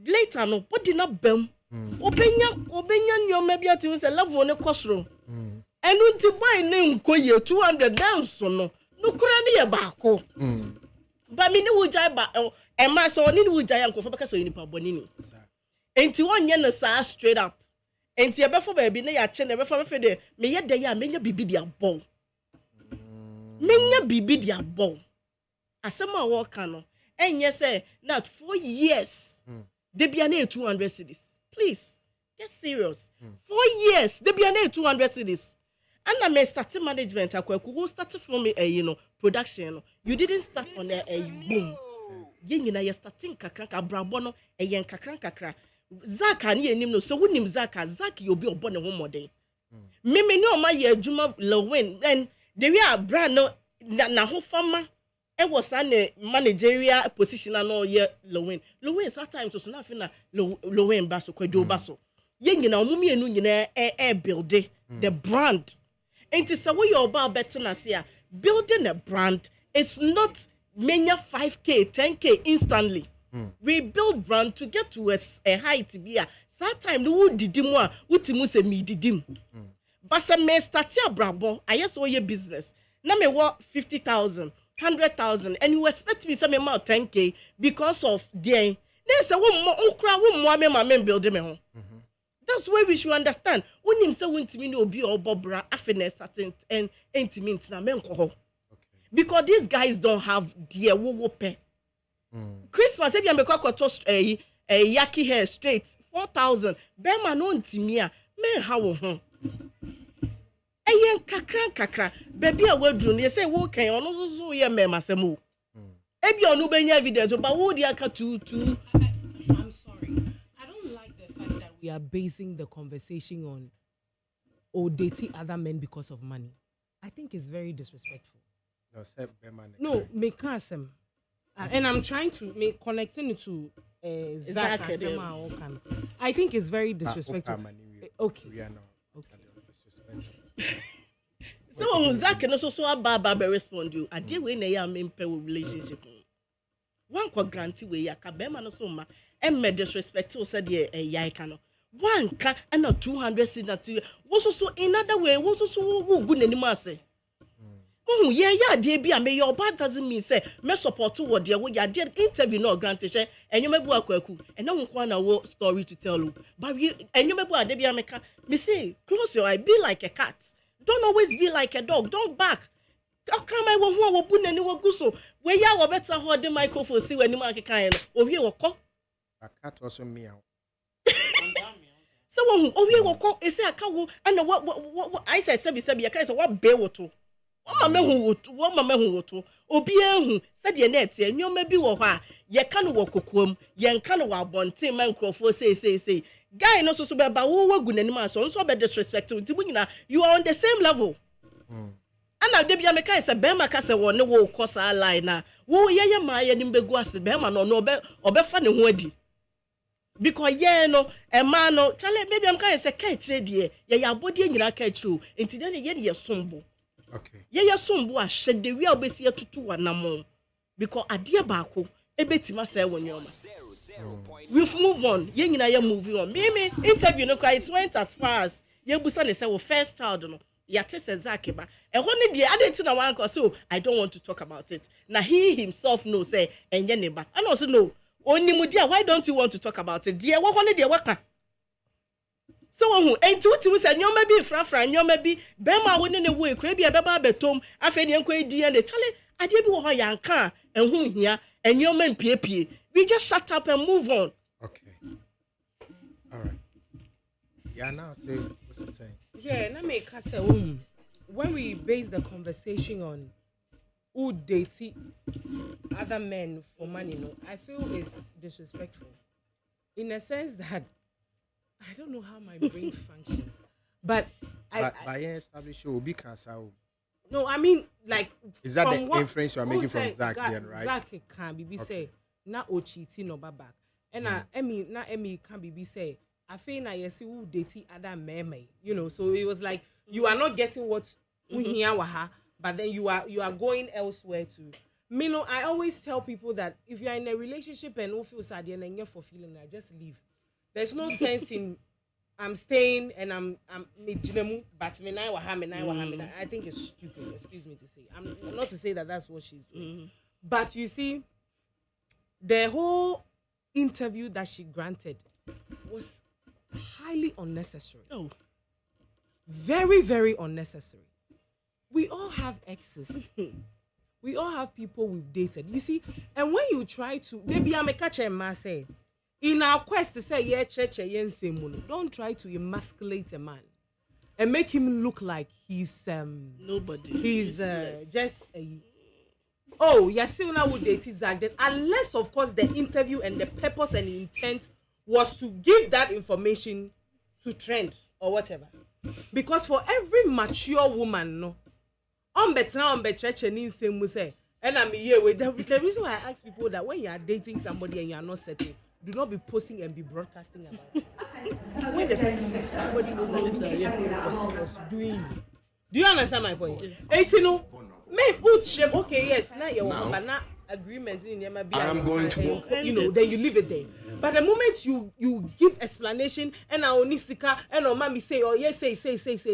Later no, but did not bem. Obenya your maybe at a love on a crossroom. And until my name ko ye 200 down so no kura ne bako. But me no wujai ba e ma so ni wujai anko fa so nipa boni ni. Enti won ye no sa straight up. Enti e be for baby na ya che na be for me de me ye de ya menya bibi dia bon. Menya bibi dia bon. Asema wo ka no enye say not 4 years. They be na 200 cedis. Please get serious. 4 years they be na 200 cedis. And I may start management who started from production. You didn't start on a boom. Yingina you starting kakranka brabono a yen kakra. Zak and ye no so wouldn't Zak you'll be a bonnet home more day. Mimi no my year Juma Lowin then they were brand no na ho farmer. It was an managerial position and all year Lowin. Lowin sometimes was nothing Lowin basso do basso. Yingina mummy and air build the brand. And it's a way you're about better here. Building a brand, it's not many 5K, 10K instantly. We build brand to get to a height be a time no didimwa utimu se me didim. But some may start your brabo, I just owe your business. Now me work 50,000, 100,000, and you expect me some amount 10K because of the there's a woman my men build me. That's why we should understand. When him say want me no be or bobra affiness and intimate na men ko. Because these guys don't have their wo pay. Christmas if you make a yaki hair straight 4,000. Be man no intimia men how ho. Eyen kakra baby a wadru no say wo kan ono so ye men masemo. Ebi onu benya evidence but wo dia ka tu. We are basing the conversation on dating other men because of money. I think it's very disrespectful. No, me can't. And I'm trying to make connecting it to Zach. I think it's very disrespectful. Okay. So Zach and also Baba respond you. I did when they are in relationship. One could grant we ya kabema no so ma and me disrespectful said ye yaikano. One can and not 200 signatures. Was also in other way, was also good anymore say. Oh, yeah, dear be a may your bad doesn't mean say, me support to what dear way ya did interview no granted, and you may work and no one a story to tell you. But you and you may work Debbie America. Me say, close your eye, be like a cat. Don't always be like a dog, don't back. I'll cry my one who will put any more gusso. Where ya were better hold the microphone, see when you mark a kind of you will call. A cat also meow. So we will call is a cow and what I said a case of what bear to. What mamma who to Obia said your net, and you may be what ye can't walk a quum, yen can't walk bon team man for say. Guy no so bad about who good anymore, so bad disrespectful to winner. You are on the same level. And now Debbie America is a Bema Casa one no will cost our line now. Woo ye my and Beguas Bema no be or be funny woody. Because no a man no tell it maybe I'm kind of say catch dear ya body in your catch true into then ye sombo. Okay. Ye sombo shed the real base here to 2 and more. Because a dear bako a bit must say when you're we've moved on. Ye moving on. Maybe interview no cry it went as far as ye busan say well first child no. Ya test exactly ba. And only the other thing I want so I don't want to talk about it. Now he himself knows say and ye neighbor. And also know. Only mudia, why don't you want to talk about it? Dear, what only dear worker? So who enti wuti say nyoma bi frafra nyoma bi be ma wo ne ne wo ekura bi e beba betom afa ne enko edi and chale ade bi wo ho yanka enhu hia enyoma mpiepie. We just shut up and move on. Okay. All right. Yeah, now say what's it saying? Yeah, na me ka say when we base the conversation on who dates other men for money, I feel it's disrespectful. In a sense that I don't know how my brain functions, but I establish you be cancer. No, I mean like. Is that the inference you are making from Zach then, right? Zach can be say na o cheating no baba, and Emmy can be say I feel na yes who date other men, So it was like you are not getting what we hear waha, but then you are going elsewhere too. I always tell people that if you are in a relationship and don't feel sad and you're fulfilling, just leave. There's no sense in I'm staying and I'm but I think it's stupid. Excuse me to say. I'm not to say that that's what she's doing. But you see, the whole interview that she granted was highly unnecessary. Oh, very, very unnecessary. We all have exes. We all have people we've dated. You see, and when you try to, maybe I'm a catcher and say, in our quest to say, yeah, don't try to emasculate a man and make him look like he's nobody. He's just a. Oh, you're still now with dating Zach. Then, unless of course the interview and the purpose and the intent was to give that information to Trent or whatever. Because for every mature woman, and I'm here with the reason why I ask people that when you are dating somebody and you are not settled, do not be posting and be broadcasting about it. When the person everybody knows what this was doing. Do you understand my point? Yes. Okay, yes, now you're but not agreement in there. I am going to work. Then you leave it there. But the moment you give explanation and onistika and mommy say, oh yes, say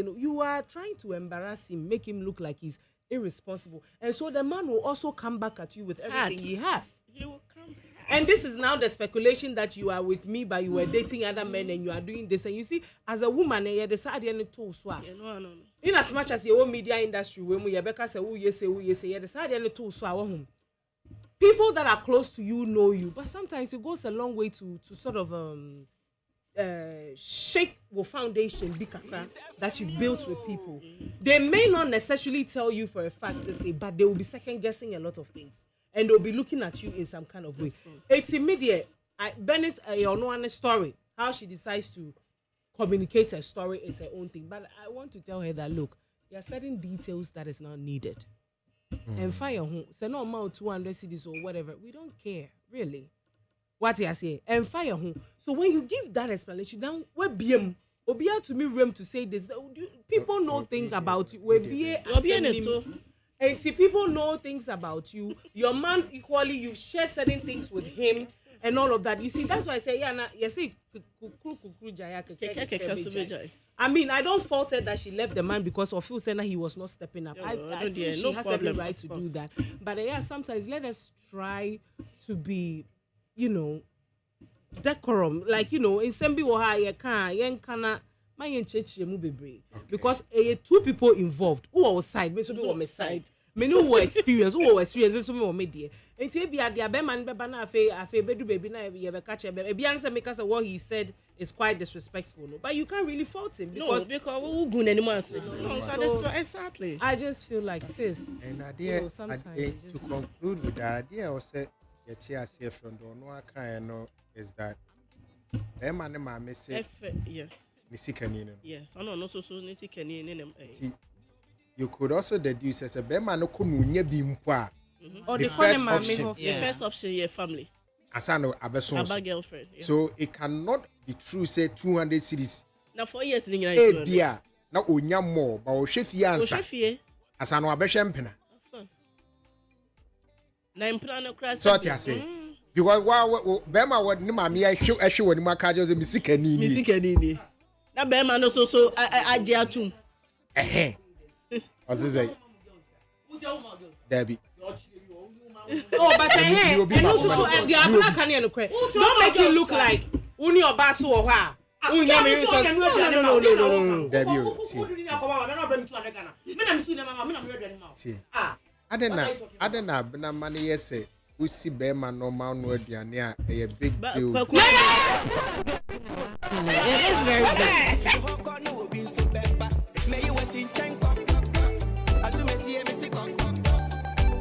no, you are trying to embarrass him, make him look like he's irresponsible. And so the man will also come back at you with everything he has. He will come. And this is now the speculation that you are with me, but you were dating other men and you are doing this. And you see, as a woman, you decide to do so. In as much as your media industry, when we say, you decide to do so. People that are close to you know you, but sometimes it goes a long way to sort of shake the foundation that you built with people. They may not necessarily tell you for a fact to say, but they will be second guessing a lot of things. And they'll be looking at you in some kind of way. It's immediate. Benny's story, how she decides to communicate her story is her own thing. But I want to tell her that, look, there are certain details that is not needed. And fire home, say no amount 200 cedis or whatever. We don't care, really. What you say? And fire home. So when you give that explanation, then we BM. Obia to me room to say this. People know things about you. And see, people know things about you. Your man equally, you share certain things with him and all of that. You see, that's why I say, I mean, I don't fault her that she left the man because of Phil saying that he was not stepping up. I feel she has every right to do that. But sometimes let us try to be, decorum. Like, in Sembi Waha, because two people involved who are side, me so be on my side. Me know who experience so me on media. And be at the abeman beba na afe bedu baby na ye be catch be answer make us what he said is quite disrespectful. No? But you can't really fault him because who gun anymore. Exactly. I just feel like sis. And idea to conclude with that idea or say your from the no is that them and my say yes. Yes, I know so you could also deduce as a bema no kununya bimpa. Or the first option, your family. Asano abeson. Girlfriend. Yeah. So it cannot be true. Say 200 cities. Now 4 years in England. Bia na onya more, but o shefi answer. Asano abeshempena. Of course. Na impra no crash. So what you say? Because bema what ni mami ehwe woni maka je misikani ni. Misikani. Na bema no so aje atum. What's this? Debbie. Oh, but and also the Abuna can don't make it look like Uni or Basu or No. See, I don't know, money, yes, we see Bema no man no aduane a big deal. It is very good.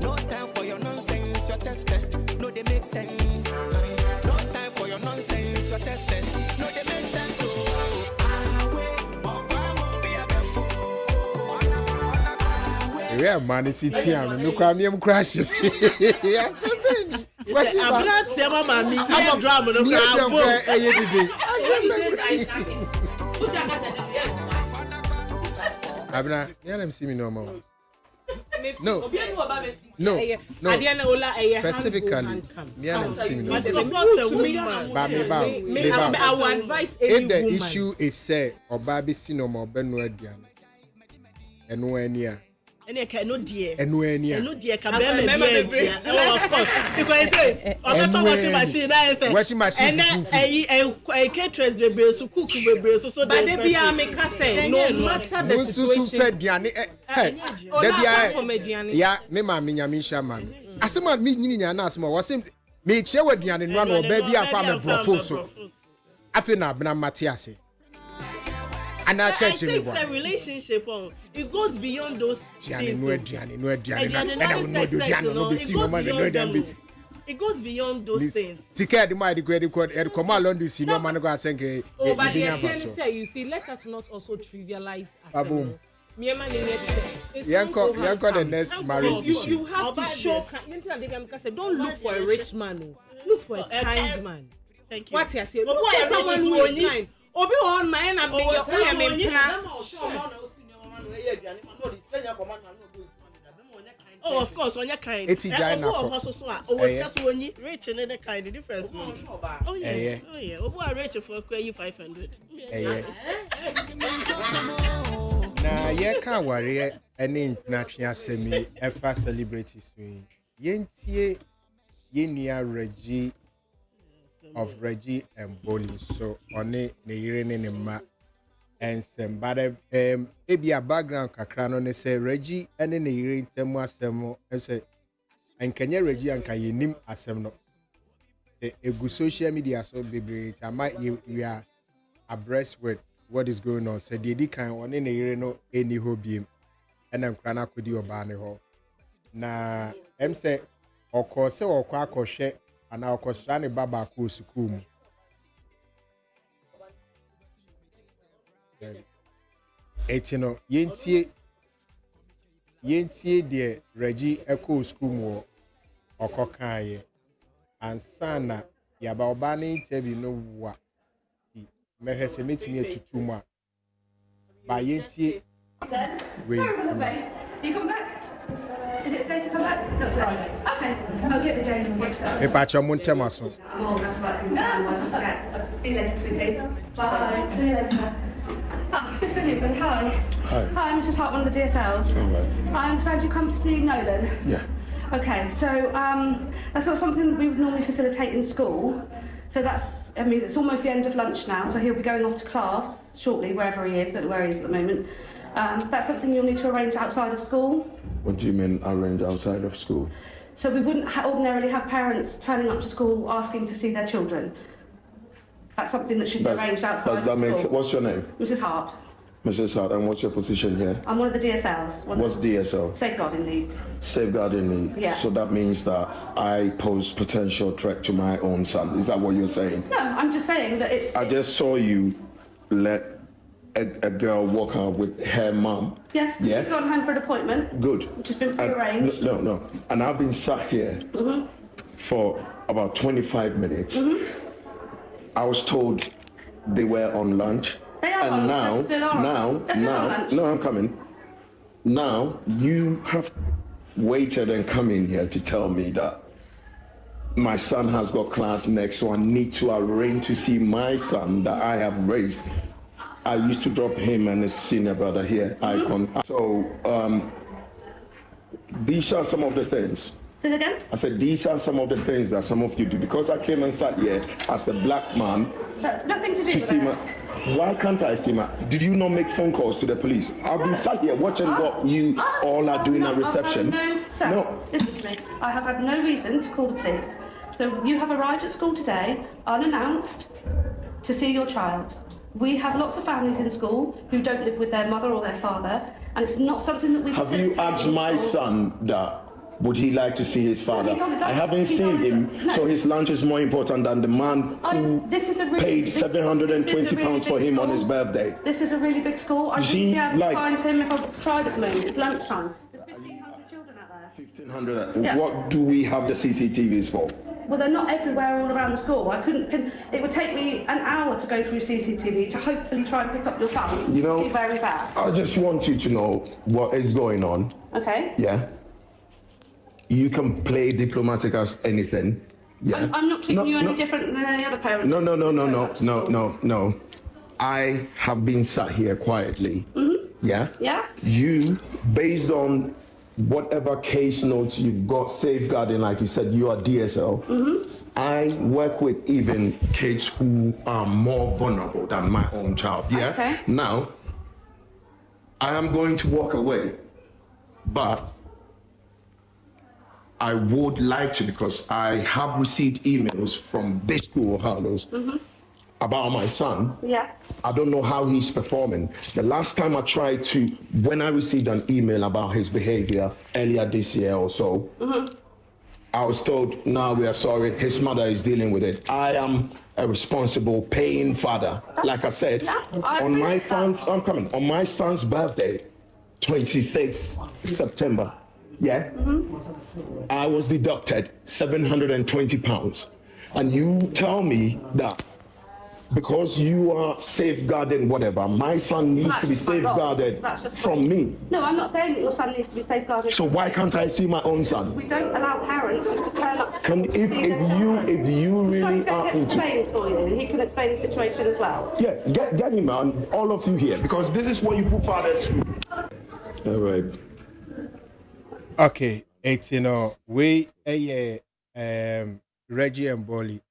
No time for your nonsense, your test. No, they make sense. No time for your nonsense, your test. No, they make sense. So, yeah, man, it's Tiam. No crime, I'm crashing. Yes, I'm drama. Abna, you see me no more. No. Specifically, our advice if the issue is said or baby sinoma benua diana and no and you cannot dear. And when you of course, because washing machine, washing machine, and a caterers baby, so cook baby, so but they be a make us say no matter the situation. Yeah, me minya man. Asema me nyinya na asema was me chewa diane no no baby afa me brofo so. Afi na bna matiase. And I think it's a relationship. It goes beyond those things. It goes beyond those things. You see, let us not also trivialize the next marriage. You have to show. Don't look for a rich man. Look for a kind man. Thank you. What you say? Look for someone who is kind. Obi on my end and be your oh, of course, on your kind. It's Jana. Rich and the kind of difference. Oh, yeah. Oh, yeah. Oh, rich for you 500. Now, you can't worry any international semi ever celebrities. Yentie Yenia Reggie. Of Reggie and Bowling, so on it, the ma and some but maybe a background cacrano, they say Reggie and then the urine temo and say, and can you Reggie and can you name assembly? A good social media so baby, I might you are abreast with what is going on. So the kind one in the urine any hobby and then crana could you ban hole. Na say or course or quack or share. And our Kostrani Baba Ku Sukum. Etino, Yentie de Reggie Echo School or Cocaye and Sana Yabaobani interview no what he may have met me to Tuma by Yentie. Wait, you come back. Is it safe to come back? That's right. Okay. I'll get the James and Wixter. Oh, that's right. Okay. See you later, sweetie. Bye. See you later. Miss Williamson, hi. Hi, I'm Mrs. Hart, one of the DSLs. All right. I understand you come to see Nolan. Yeah. Okay, so that's not something we would normally facilitate in school. So it's almost the end of lunch now, so he'll be going off to class shortly, wherever he is, don't know where he is at the moment. That's something you'll need to arrange outside of school. What do you mean arrange outside of school? So we wouldn't ordinarily have parents turning up to school asking to see their children. That's something that should be arranged outside of school. What's your name? Mrs. Hart. Mrs. Hart, and what's your position here? I'm one of the DSLs. What's DSL? Safeguarding leave. Safeguarding leave. Yeah. So that means that I pose potential threat to my own son. Is that what you're saying? No, I'm just saying that it's... I just saw you let a girl walk out with her mum. Yes, she's gone home for an appointment. Good. Which has been prearranged. No. And I've been sat here for about 25 minutes. I was told they were on lunch. They are on lunch. No, I'm coming. Now, you have waited and come in here to tell me that my son has got class next, so I need to arrange to see my son that I have raised. I used to drop him and his senior brother here, Icon. So, these are some of the things. Say it again? I said, these are some of the things that some of you do. Because I came and sat here as a black man. That's nothing to do with it. Why can't I see my... Did you not make phone calls to the police? I've been sat here watching what you all are doing at reception. Listen to me. I have had no reason to call the police. So you have arrived at school today, unannounced, to see your child. We have lots of families in school who don't live with their mother or their father, and it's not something that we... Have you asked my son that? Would he like to see his father? I haven't seen him, so his lunch is more important than the man who paid £720 for him on his birthday. This is a really big school. I wouldn't be able to find him if I tried at the moment. It's lunchtime. There's 1,500 children out there. 1,500? Yeah. What do we have the CCTVs for? Well, they're not everywhere all around the school. It would take me an hour to go through CCTV to hopefully try and pick up your son. You know, be very bad. I just want you to know what is going on. Okay. Yeah. You can play diplomatic as anything. Yeah. I'm not treating you any different than any other parent. No. I have been sat here quietly. Mm-hmm. Yeah. Yeah. You, based on whatever case notes you've got safeguarding, like you said, you are DSL. Mm-hmm. I work with even kids who are more vulnerable than my own child. Yeah. Okay. Now, I am going to walk away, but I would like to, because I have received emails from this school, Harlow's, about my son. Yes. I don't know how he's performing. The last time I tried to, when I received an email about his behavior earlier this year or so, I was told, no, we are sorry, his mother is dealing with it. I am a responsible paying father. Like I said, on my son's birthday, 26 September, yeah, I was deducted £720. And you tell me that because you are safeguarding whatever, my son needs to be safeguarded from me. No, I'm not saying that your son needs to be safeguarded. So why can't I see my own son? We don't allow parents just to turn up to If you really are into... explains for you, he can explain the situation as well. Yeah, get him, man, all of you here, because this is what you put fathers through. All right. Okay, it's we Reggie and Bolly,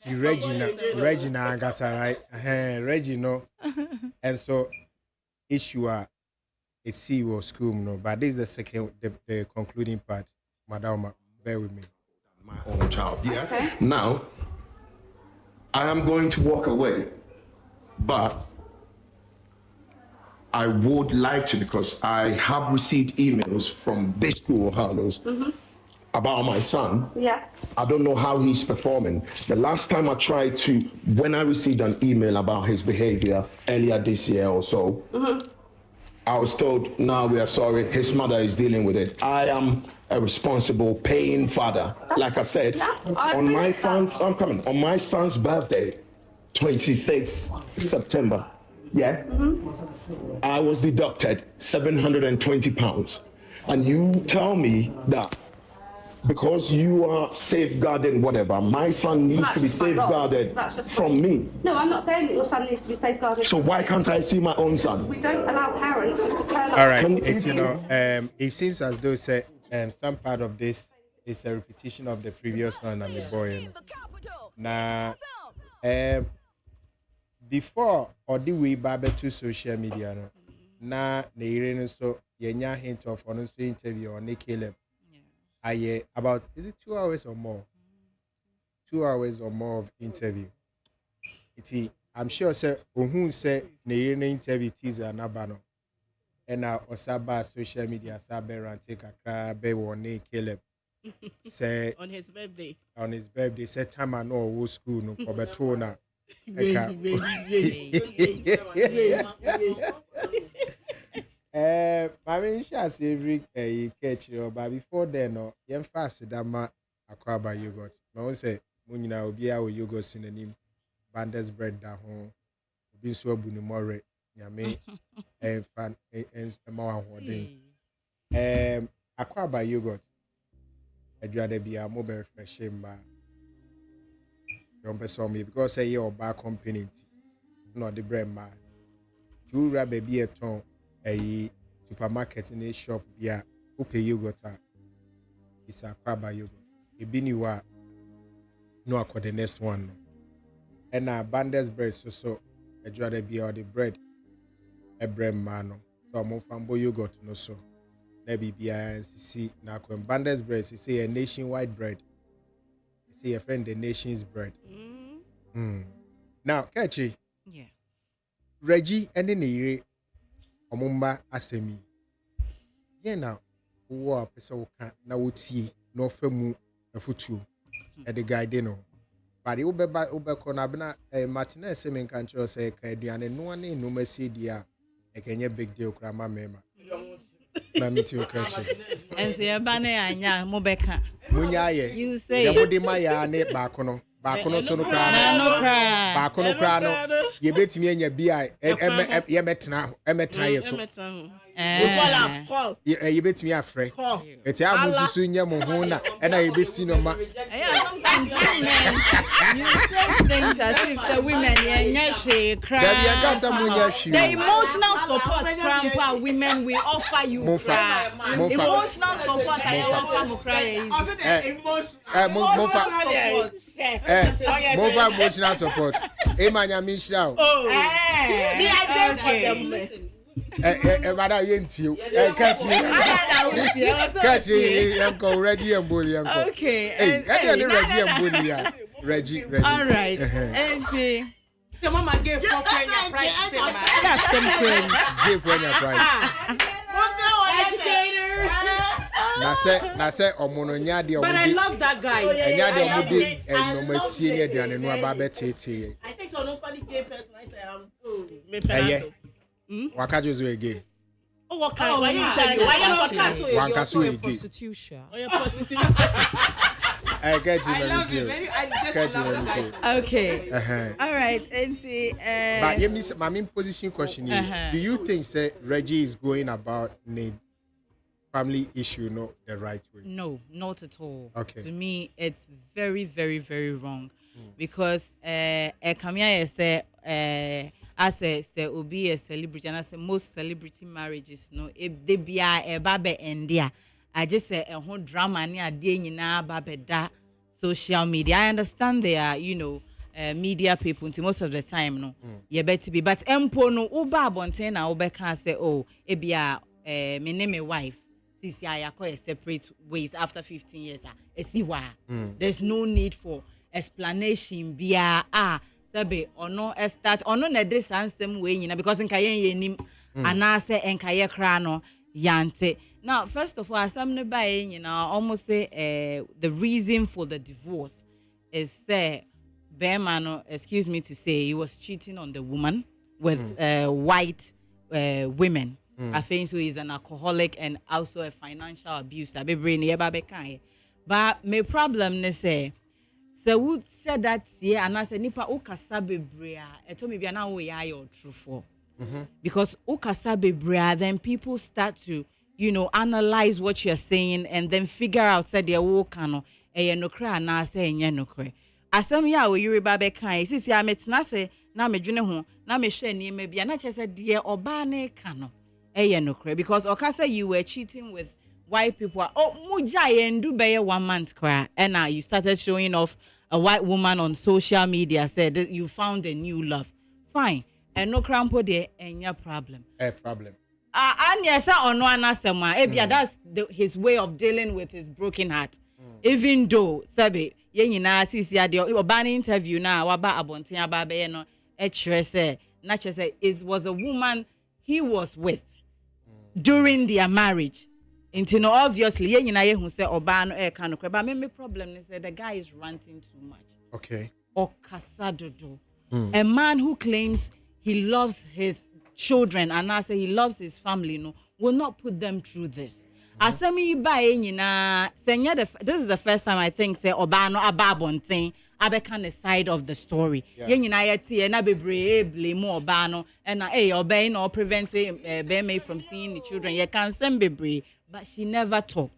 Regina Angasa, right? Reggie, no, and so issue a C was school, no, but this is the second, the concluding part. Madam, bear with me. My own child, yeah. Okay. Now, I am going to walk away, but I would like to, because I have received emails from this school, Harlow's, about my son. Yes. I don't know how he's performing. The last time I tried to, when I received an email about his behavior earlier this year or so, I was told, no, we are sorry, his mother is dealing with it. I am a responsible paying father. Like I said, on my son's birthday, 26 September, yeah, I was deducted £720. And you tell me that because you are safeguarding whatever, my son needs to be safeguarded from me. No, I'm not saying that your son needs to be safeguarded. So why can't I see my own son? We don't allow parents just to turn up. All right, it's it seems as though some part of this is a repetition of the previous one. I'm a boy. Now, before or the way back to social media, na ne so yenya hint of on interview on Caleb. About, is it 2 hours or more? 2 hours or more of interview. I'm sure say ohun say ne interview teaser na bano. And now osaba social media sabe ran take a be one Caleb. Say on his birthday. On his birthday, say time I know wo school no ko beto na. I mean, she has every catch, but before then, no, you fast dama akwaba yogurt. No say, Munina will be our yogurt synonym, Bander's bread da home, being so bunimore, Yame, and fan and more hoarding. Akwaba yogurt. I'd rather be a mobile fresh bar. Don't person me because I hear bar company, not the bread man. You rather be a tongue. A supermarket in a shop, yeah, who pay yogurt. is a kwaba yogurt. Ebini wa no akọ the next one no. And Bandes bread so a jwade be or the bread a bread man. So mo fambo yogurt no so. Maybe be see na akọ Bandes bread say a nationwide bread. See a friend the nation's bread. Now, Kachi. Yeah. Reggie and the Nere Omumba Asemi. Yeah, now, who are person na would see no femu a futu at the guy deno. But the Uber Conabana Martinez Semen country say, Kadian, no one in no mercy, dear. A Kenya big deal, Grandma Mema. Mammy to Kachi. And say a banner, Mobeka. Munyaye. You say, Yamudimaya, ne Bacono. Bakono so no cry. Bakono cry no. You bet me and your BI. Emetra so. You bet me afraid. It's a soon yamuhona, and I be seen on my. You say things as if the women cry. The emotional support grandpa women we offer you. Emotional support I offer cry. Move emotional support. Emanya Michelle. Madam Yentiu. Catch you, Uncle Reggie and Bully. Okay. Hey, Reggie and Bully. Reggie. All right. And see. So Mama gave 4 price. That's some cream. Give for your price. Educator. Na say omononya de But I love that guy. Enya de omudi no masie de ane no aba betete. I think so nobody gay person I say me waka Jozo ege. Oh, why you say why Wankaso ege. Prostitution. I get you. I love you. I just love you. Okay. All right. And see. But you miss my main position question here. Do you think say Reggie is going about need family issue not the right way? No, not at all. Okay. To me, it's very, very, very wrong. Because Kamia say as a be a celebrity, and I say most celebrity marriages, no, if they be a babe India, I just say a whole drama near day na babe da social media. I understand they are, media people until most of the time, no. You better be, but empo no uba bonten na ube can say, oh, it be a me name a wife. This year I call a separate ways after 15 years. There's no need for explanation. Bia sabe or no start or no na this same way because nkaye nim anase nkaye kra no yante. Now first of all some no buy almost say the reason for the divorce is say Bearman, excuse me to say, he was cheating on the woman with white women. I think so he's an alcoholic and also a financial abuser. But my problem is say so would say that yeah and I said nipa ukasa bebrea eto me bia na wo ya your true for because ukasa bebrea then people start to analyze what you're saying and then figure out say they wo kan no no kra na say enye no kra asem ya wo yiri ba be kan sisi ametna say na medwene ho na me hwe ni ma bia na che say de oba na kan no no kra because okasa you were cheating with white people. Oh, muja yendu beye 1 month cry. And now you started showing off a white woman on social media said that you found a new love. Fine. And no crampo there and your problem. Problem. And yes, or no anasema. That's his way of dealing with his broken heart. Even though sabe yenina sisi ade obani interview na waba abonten aba be no say it was a woman he was with during their marriage. Until obviously, who say Obano kind of but my problem is that the guy is ranting too much. Okay. Or kasadodo. A man who claims he loves his children and I say he loves his family, will not put them through this. Asemi ba this is the first time I think say Obano ababonten abekan the side of the story. Yenyina yeti na bebre blame Obano and obey no prevent be from seeing the children. You can send bebre. But she never talked.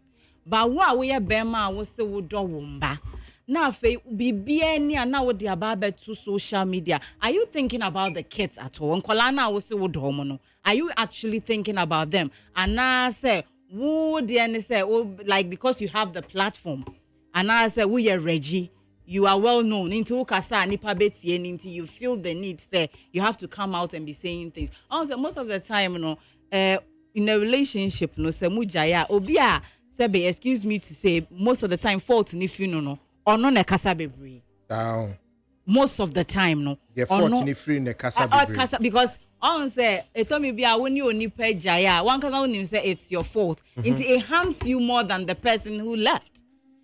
But what we are Bema was the wood womba. Now, be now with the ababa to social media. Are you thinking about the kids at all? Kolana was the wood homono. Are you actually thinking about them? And now say Who the say, oh, like because you have the platform, and I say, we are Reggie. You are well known. Into Ukasa nipa beti into you feel the need. Say you have to come out and be saying things. Also, most of the time, in a relationship, say mujaya obia sebe. Excuse me to say, most of the time, fault if you no or no ne kasa bebre. Down. Most of the time, no. Yeah, fault ni free ne kasa bebre. Because on say it told me be when you only pay jaya. One kasa only say it's your fault. It harms you more than the person who left.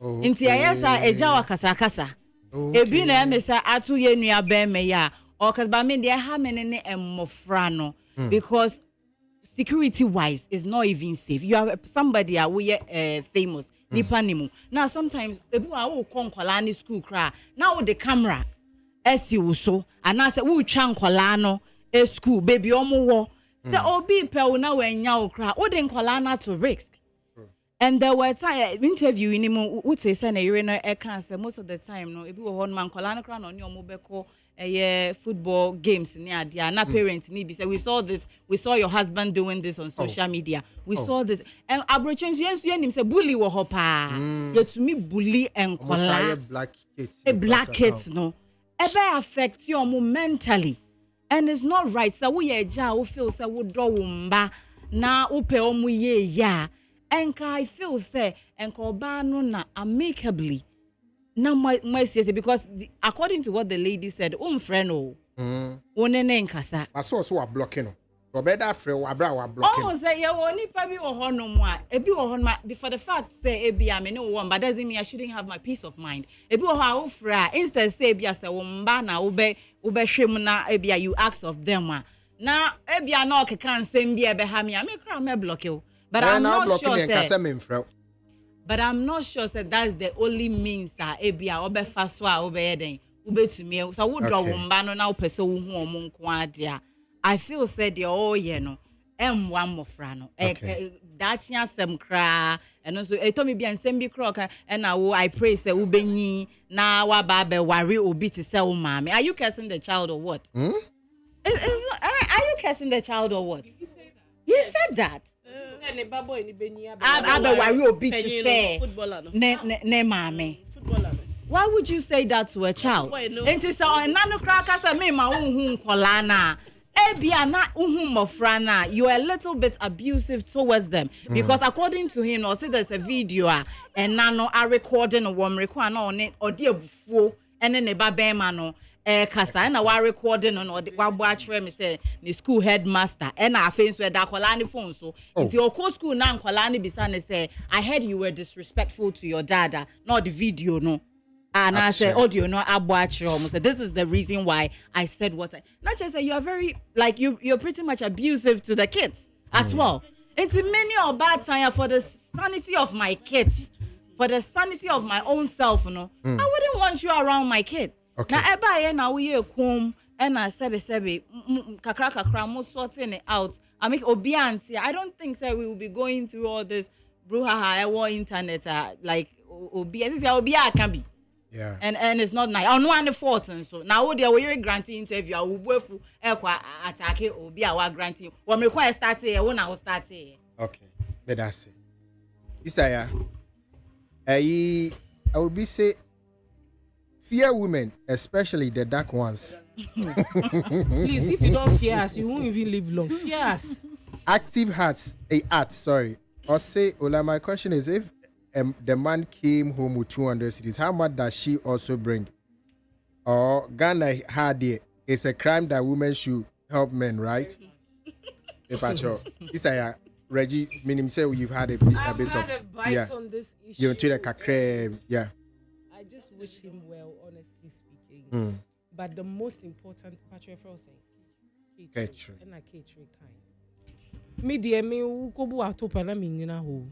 Inti ayesa ejawa kasa. Ebi na emesa atu ye nua ben me ya. Or cause ba me dey ha me ne emofra no because security wise is not even safe. You are somebody we famous nipa nimu. Now sometimes ebi wa wo konkola ni school kra. Now the camera esi uso and I say wo twa nkola no e school baby omo wo. Say obi pe wo na wanya wo kra. Wo de nkola na to risk. And there were time interview in him would say send a no cancer most of the time no if we were man colana crown on your mobile football games near their na parents need be say we saw your husband doing this on social media. We saw this and aborigines you say bully wo hopa yet to me bully and colana black kids no ever affect you mentally and it's not right so we ja feel say we draw wumba na upe omu ye ya. And I feel say and no na amicably na my say because according to what the lady said friend o one nkasa so blocking no better friend wa blocking oh say you oni pa bi wo hono mu a ebi wo hono before the fact say ebi am no one but doesn't mean I shouldn't have my peace of mind ebi wo ha wo fra instead say ebi say wo mba na wo be hwem na ebi you ask of them na ebi na okeka nsem bi ebe ha me kra me block you. But I'm not sure that. But I'm not sure that that's the only means that ebia obe faswa obe eden ube to me. So would draw wumba no na upese wo hu omo nko adia. I feel said the ye no M1 mofra no. That sem kra and also e to me bi ansem bi kra and I pray say ubenyi na wa ba be worry obi to say wo mama. Are you cursing the child or what? Are you cursing the child or what? You said that. Why would you say that to a child? You're a little bit abusive towards them because according to him, or say there's a video and nano are recording a woman require on it or dear before and then a babemano. Kasa and I recording on the watch me say the school headmaster and I face where that kolani phone so into your school now kolani bisane say I heard you were disrespectful to your dada not the video no and I said audio no abwatch so this is the reason why I said what I not just say you are very like you're pretty much abusive to the kids as well. It's many or bad time for the sanity of my kids, for the sanity of my own self no I wouldn't want you around my kid. Okay. Now, eba na we come and I sebe kakra mo sorting it out. I make obianti. I don't think say we will be going through all this brouhaha war internet like obia can be. Yeah. And it's not nice. On one fault and so now we are granting interview. I will work for attack obia wa granting. When require start here when I will start here. Okay. But that's it. Isaiah. I will be say. Fear women, especially the dark ones. Please, if you don't fear us, you won't even live long. Fear us. Active hearts, sorry. Or say, Ola, my question is if the man came home with 200 cities, how much does she also bring? Or Ghana had it. It's a crime that women should help men, right? This is Reggie, meaning say you've had a bit of on this issue. You're into the cacre, yeah. I just wish him well, honestly speaking. But the most important patriarchal thing, catering and a catering kind. Me dear me who go to Panamina who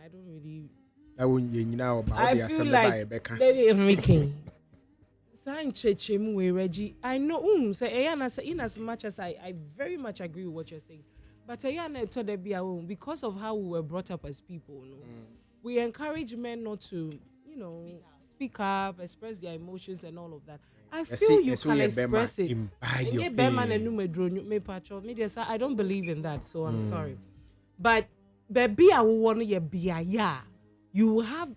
I don't really. I wouldn't know about I feel like they are making. Sign chechem we Reggie. I know say Ayana say in as much as I very much agree with what you're saying. But Ayana told them be our own because of how we were brought up as people. No? We encourage men not to speak up, express their emotions and all of that. I feel you can express it. I don't believe in that, so I'm sorry. But baby, I will want to be a yeah. You will have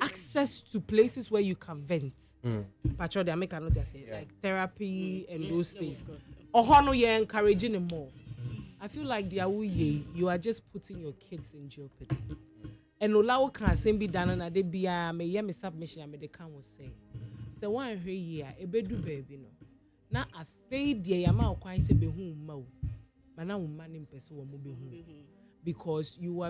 access to places where you can vent. Patrol, they make a note like therapy and those things. Or no, you're encouraging them more. I feel like you are just putting your kids in jeopardy. And Olawo can same be done and they be me submission and me the can will say. So one here, a bedu baby no. Now a fade the yama quite say be home mo. But now man in person will be home. Because you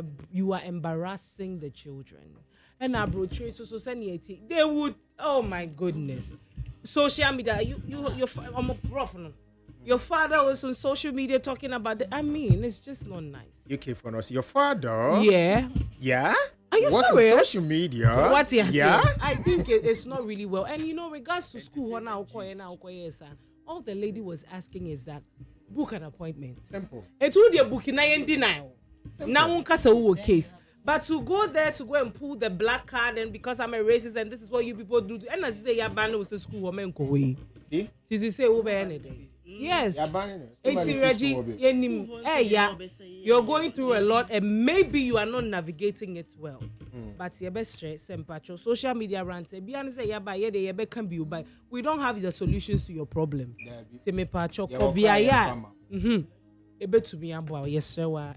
are embarrassing the children. And I brought so society, they would, oh my goodness. Social media, I'm a prof. Your father was on social media talking about I mean, it's just not nice. You came from us. Your father? Yeah. Yeah? Are you What's serious? on social media? What he has yeah? said. I think it's not really well. And regards to school, all the lady was asking is that book an appointment. Simple. It's who they're booking, I ain't denial. Now one case. But to go there to go and pull the black card and because I'm a racist and this is what you people do. And I say, ban was a school woman go away. See? This say over anything. Yes. You're going through a lot and maybe you are not navigating it well. But your best stress and patro social media rants we don't have the solutions to your problem.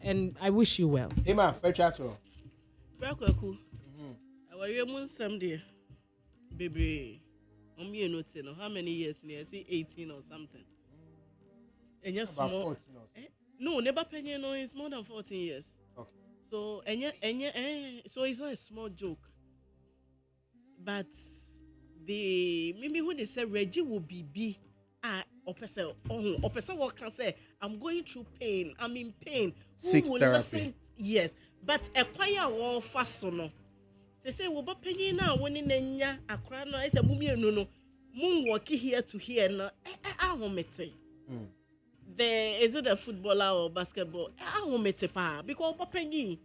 And I wish you well. How many years? I see 18 or something. And you're small. No, never penny. No, it's more than 14 years. Okay. So so it's not a small joke. But maybe when they say Reggie will be or person what can say I'm going through pain. I'm in pain. Seek who will therapy. Listen? Yes, but a choir war fast no. Say well, but penny now when in Nenya Accra no. I say no. Moon walking here to here no. I won't meet it. Is it a footballer or basketball? I won't meet it because Bapengi.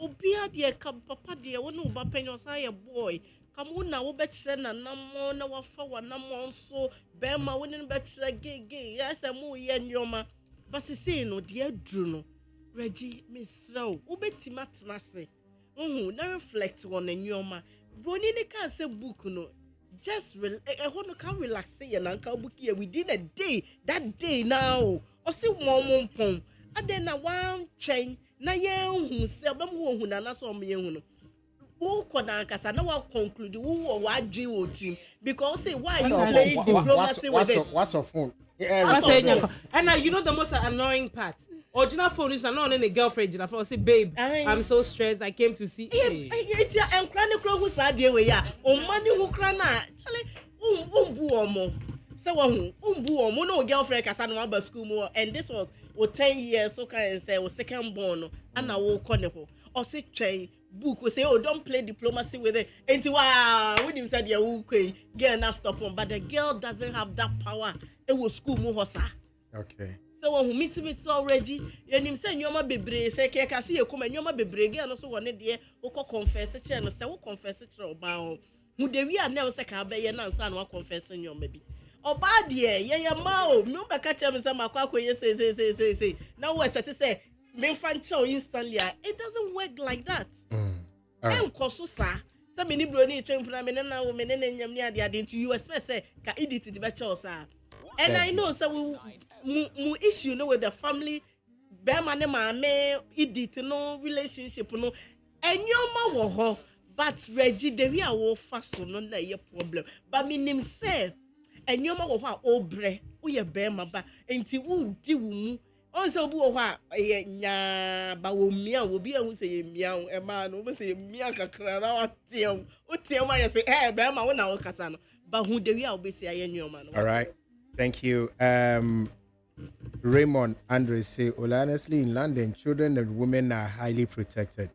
Obia dear papa dear one no Bapengi was a boy. Come on now, betchen and no more no for no more so Bema winning betcha gay. Yes, I'm more yen yoma. But say no dear Druno. Reggie, Miss Row, Ubeti Matnase. Now reflect on a nyoma. Bonnie can't say book no. Just I want to come relax and uncle book here within a day. That day now. Or see one pom. And then a one chain. Na yen who sell them who na so me who. Who could I now conclude who or what dream team because say why you play diplomacy with it. What's your phone? And you know the most annoying part. Original phone is not on a girlfriend. I say, babe, I'm so stressed. I came to see. I'm crying who said the way ya. Oh money who cry na. So no girlfriend Kasano about school more. And this was 10 years. So can I say was second born and I will call or say train book will say oh don't play diplomacy with it. And wow when you said you okay girl now stop on but the girl doesn't have that power. It was school more okay. So when miss already, you him say nyoma bebre say ke ka see you come nyoma bebre girl no so won dey wo confess che no say wo confess che oba ho hu de wi na say ka be ye na nsa na wo confess nyoma bi oba de ye ma o me be ka che me say makwa akoye say now we say me fan che instantly it doesn't work like that em koso sa say me ni bro ni twemfuna me na wo me ne nyam ni ade into you expect say ka edit the be che sa and I know so we issue no with the family bema ne maame edit no relationship no enyoma wo ho but Reggie the we are fast no na ye problem but me nim say enyoma wo ho a obre wo ye bema ba enti wo di wo mu on se obu wo ho a ye nya ba wo mia wo bi ehun se ye mia e ma no wo se ye mia kakra na wa tiem o tiem ma ye se bema wo na wo kasa no ba hu the we a wo be se aye nyoma no. All right. Thank you. Raymond Andre say, well, honestly, in London, children and women are highly protected.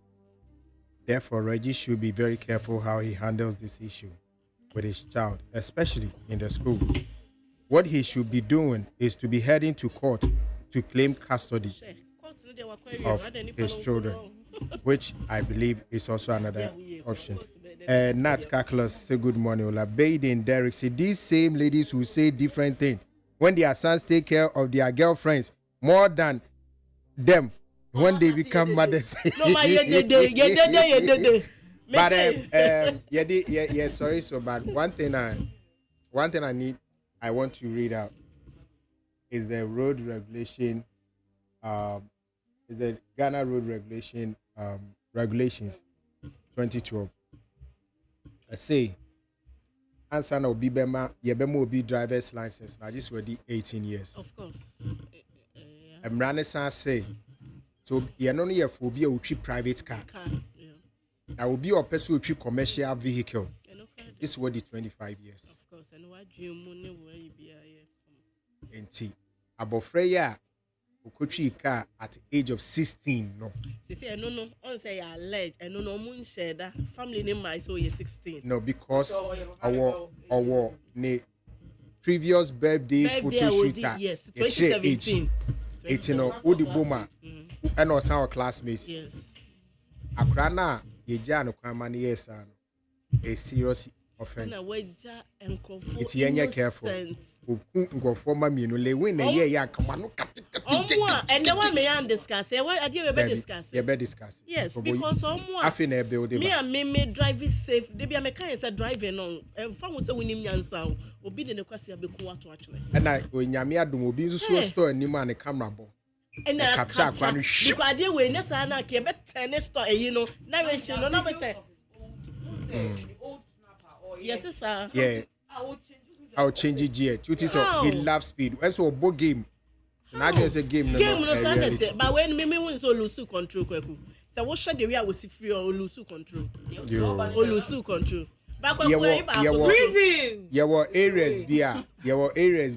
Therefore, Reggie should be very careful how he handles this issue with his child, especially in the school. What he should be doing is to be heading to court to claim custody of his children, which I believe is also another option. Nat Kaklos say good morning. Ola Baden Derek say these same ladies who say different things when their sons take care of their girlfriends more than them When they become mothers. No, my yeah. But yeah, sorry so bad. One thing I want to read out is the road regulation. Is the Ghana road regulation regulations 2012. I say, answer no be bema yebemo be driver's license. Now this will be 18 years. Of course. I'm running say. So you're not here for be a private car. I will be a person with commercial vehicle. This will be 25 years. Of course, and what you money where you be here. And about Freya, who car at the age of 16. No. They say no. On say alleged. And no moon share that family name my so you're 16. No, because our previous birthday photo shooter. Yes, 2017. 18 Odi Boma and also our classmates. Yes. Akrana Yejano Kwamani yes a serious offense. It's young careful. Go for mammy no lay win a year come on. And the one may discuss. What are you discuss? You better discuss. Yes, because someone I feel a building. Me and me drive is safe. They be a mechanic driving on. And from was a winning young will be the question be to actually. And I when Yamia do be so store and Nima and a camera ball. And I capture because I did when that's an arcade tennis store, you know. Now we should not say. Yes, sir. Yeah. I'll change it here. He loves speed. And so both game. Not just a game. But when me wins or lose control, so what should the real was free or lose control? Or lose control. Your areas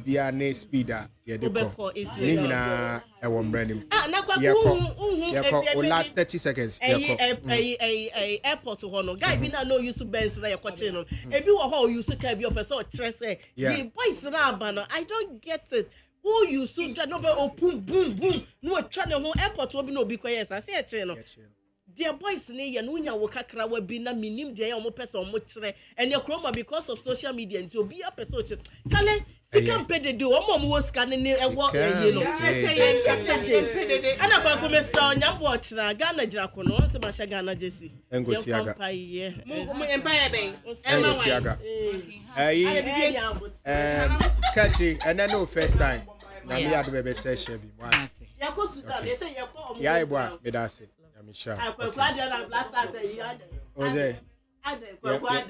be a nice speeder. Nina, I won't brand him. Last 30 seconds. Airport to Hono. Guy, we know you to Benz like a coaching. If you are you to carry your person, the boys I don't get it. Who you so no boom. No trying to airport will be no because I say it. Dear boys, near Nunya Wakakra will be na minim dear or person much and your chroma because of social media and to be up a social. Tell they can't pay the do. Mom was scanning a walk. And I'm going to say, I'm watching Ghana Jacono, Sebastian Ghana Jesse. And go Siaga. Catchy, and I know first time. Now me had baby say Chevy. Yeah, boy, me that's it. Sure. Okay.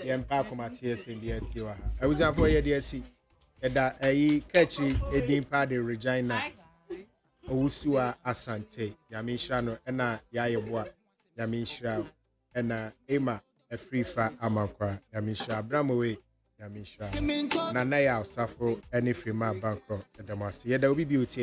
Yempa komatiese ndi atiwa. I was for here dey see. Eda catchy edimpa de Regina. Owusua Asante. Yamishra no na yayeboa. Yamishra na Emma Afrifa Amankwa. Yamishra Bramowe. Yamishra. Nana ya Osafo any free ma bankro. Edamasi. Yeda obi beauty.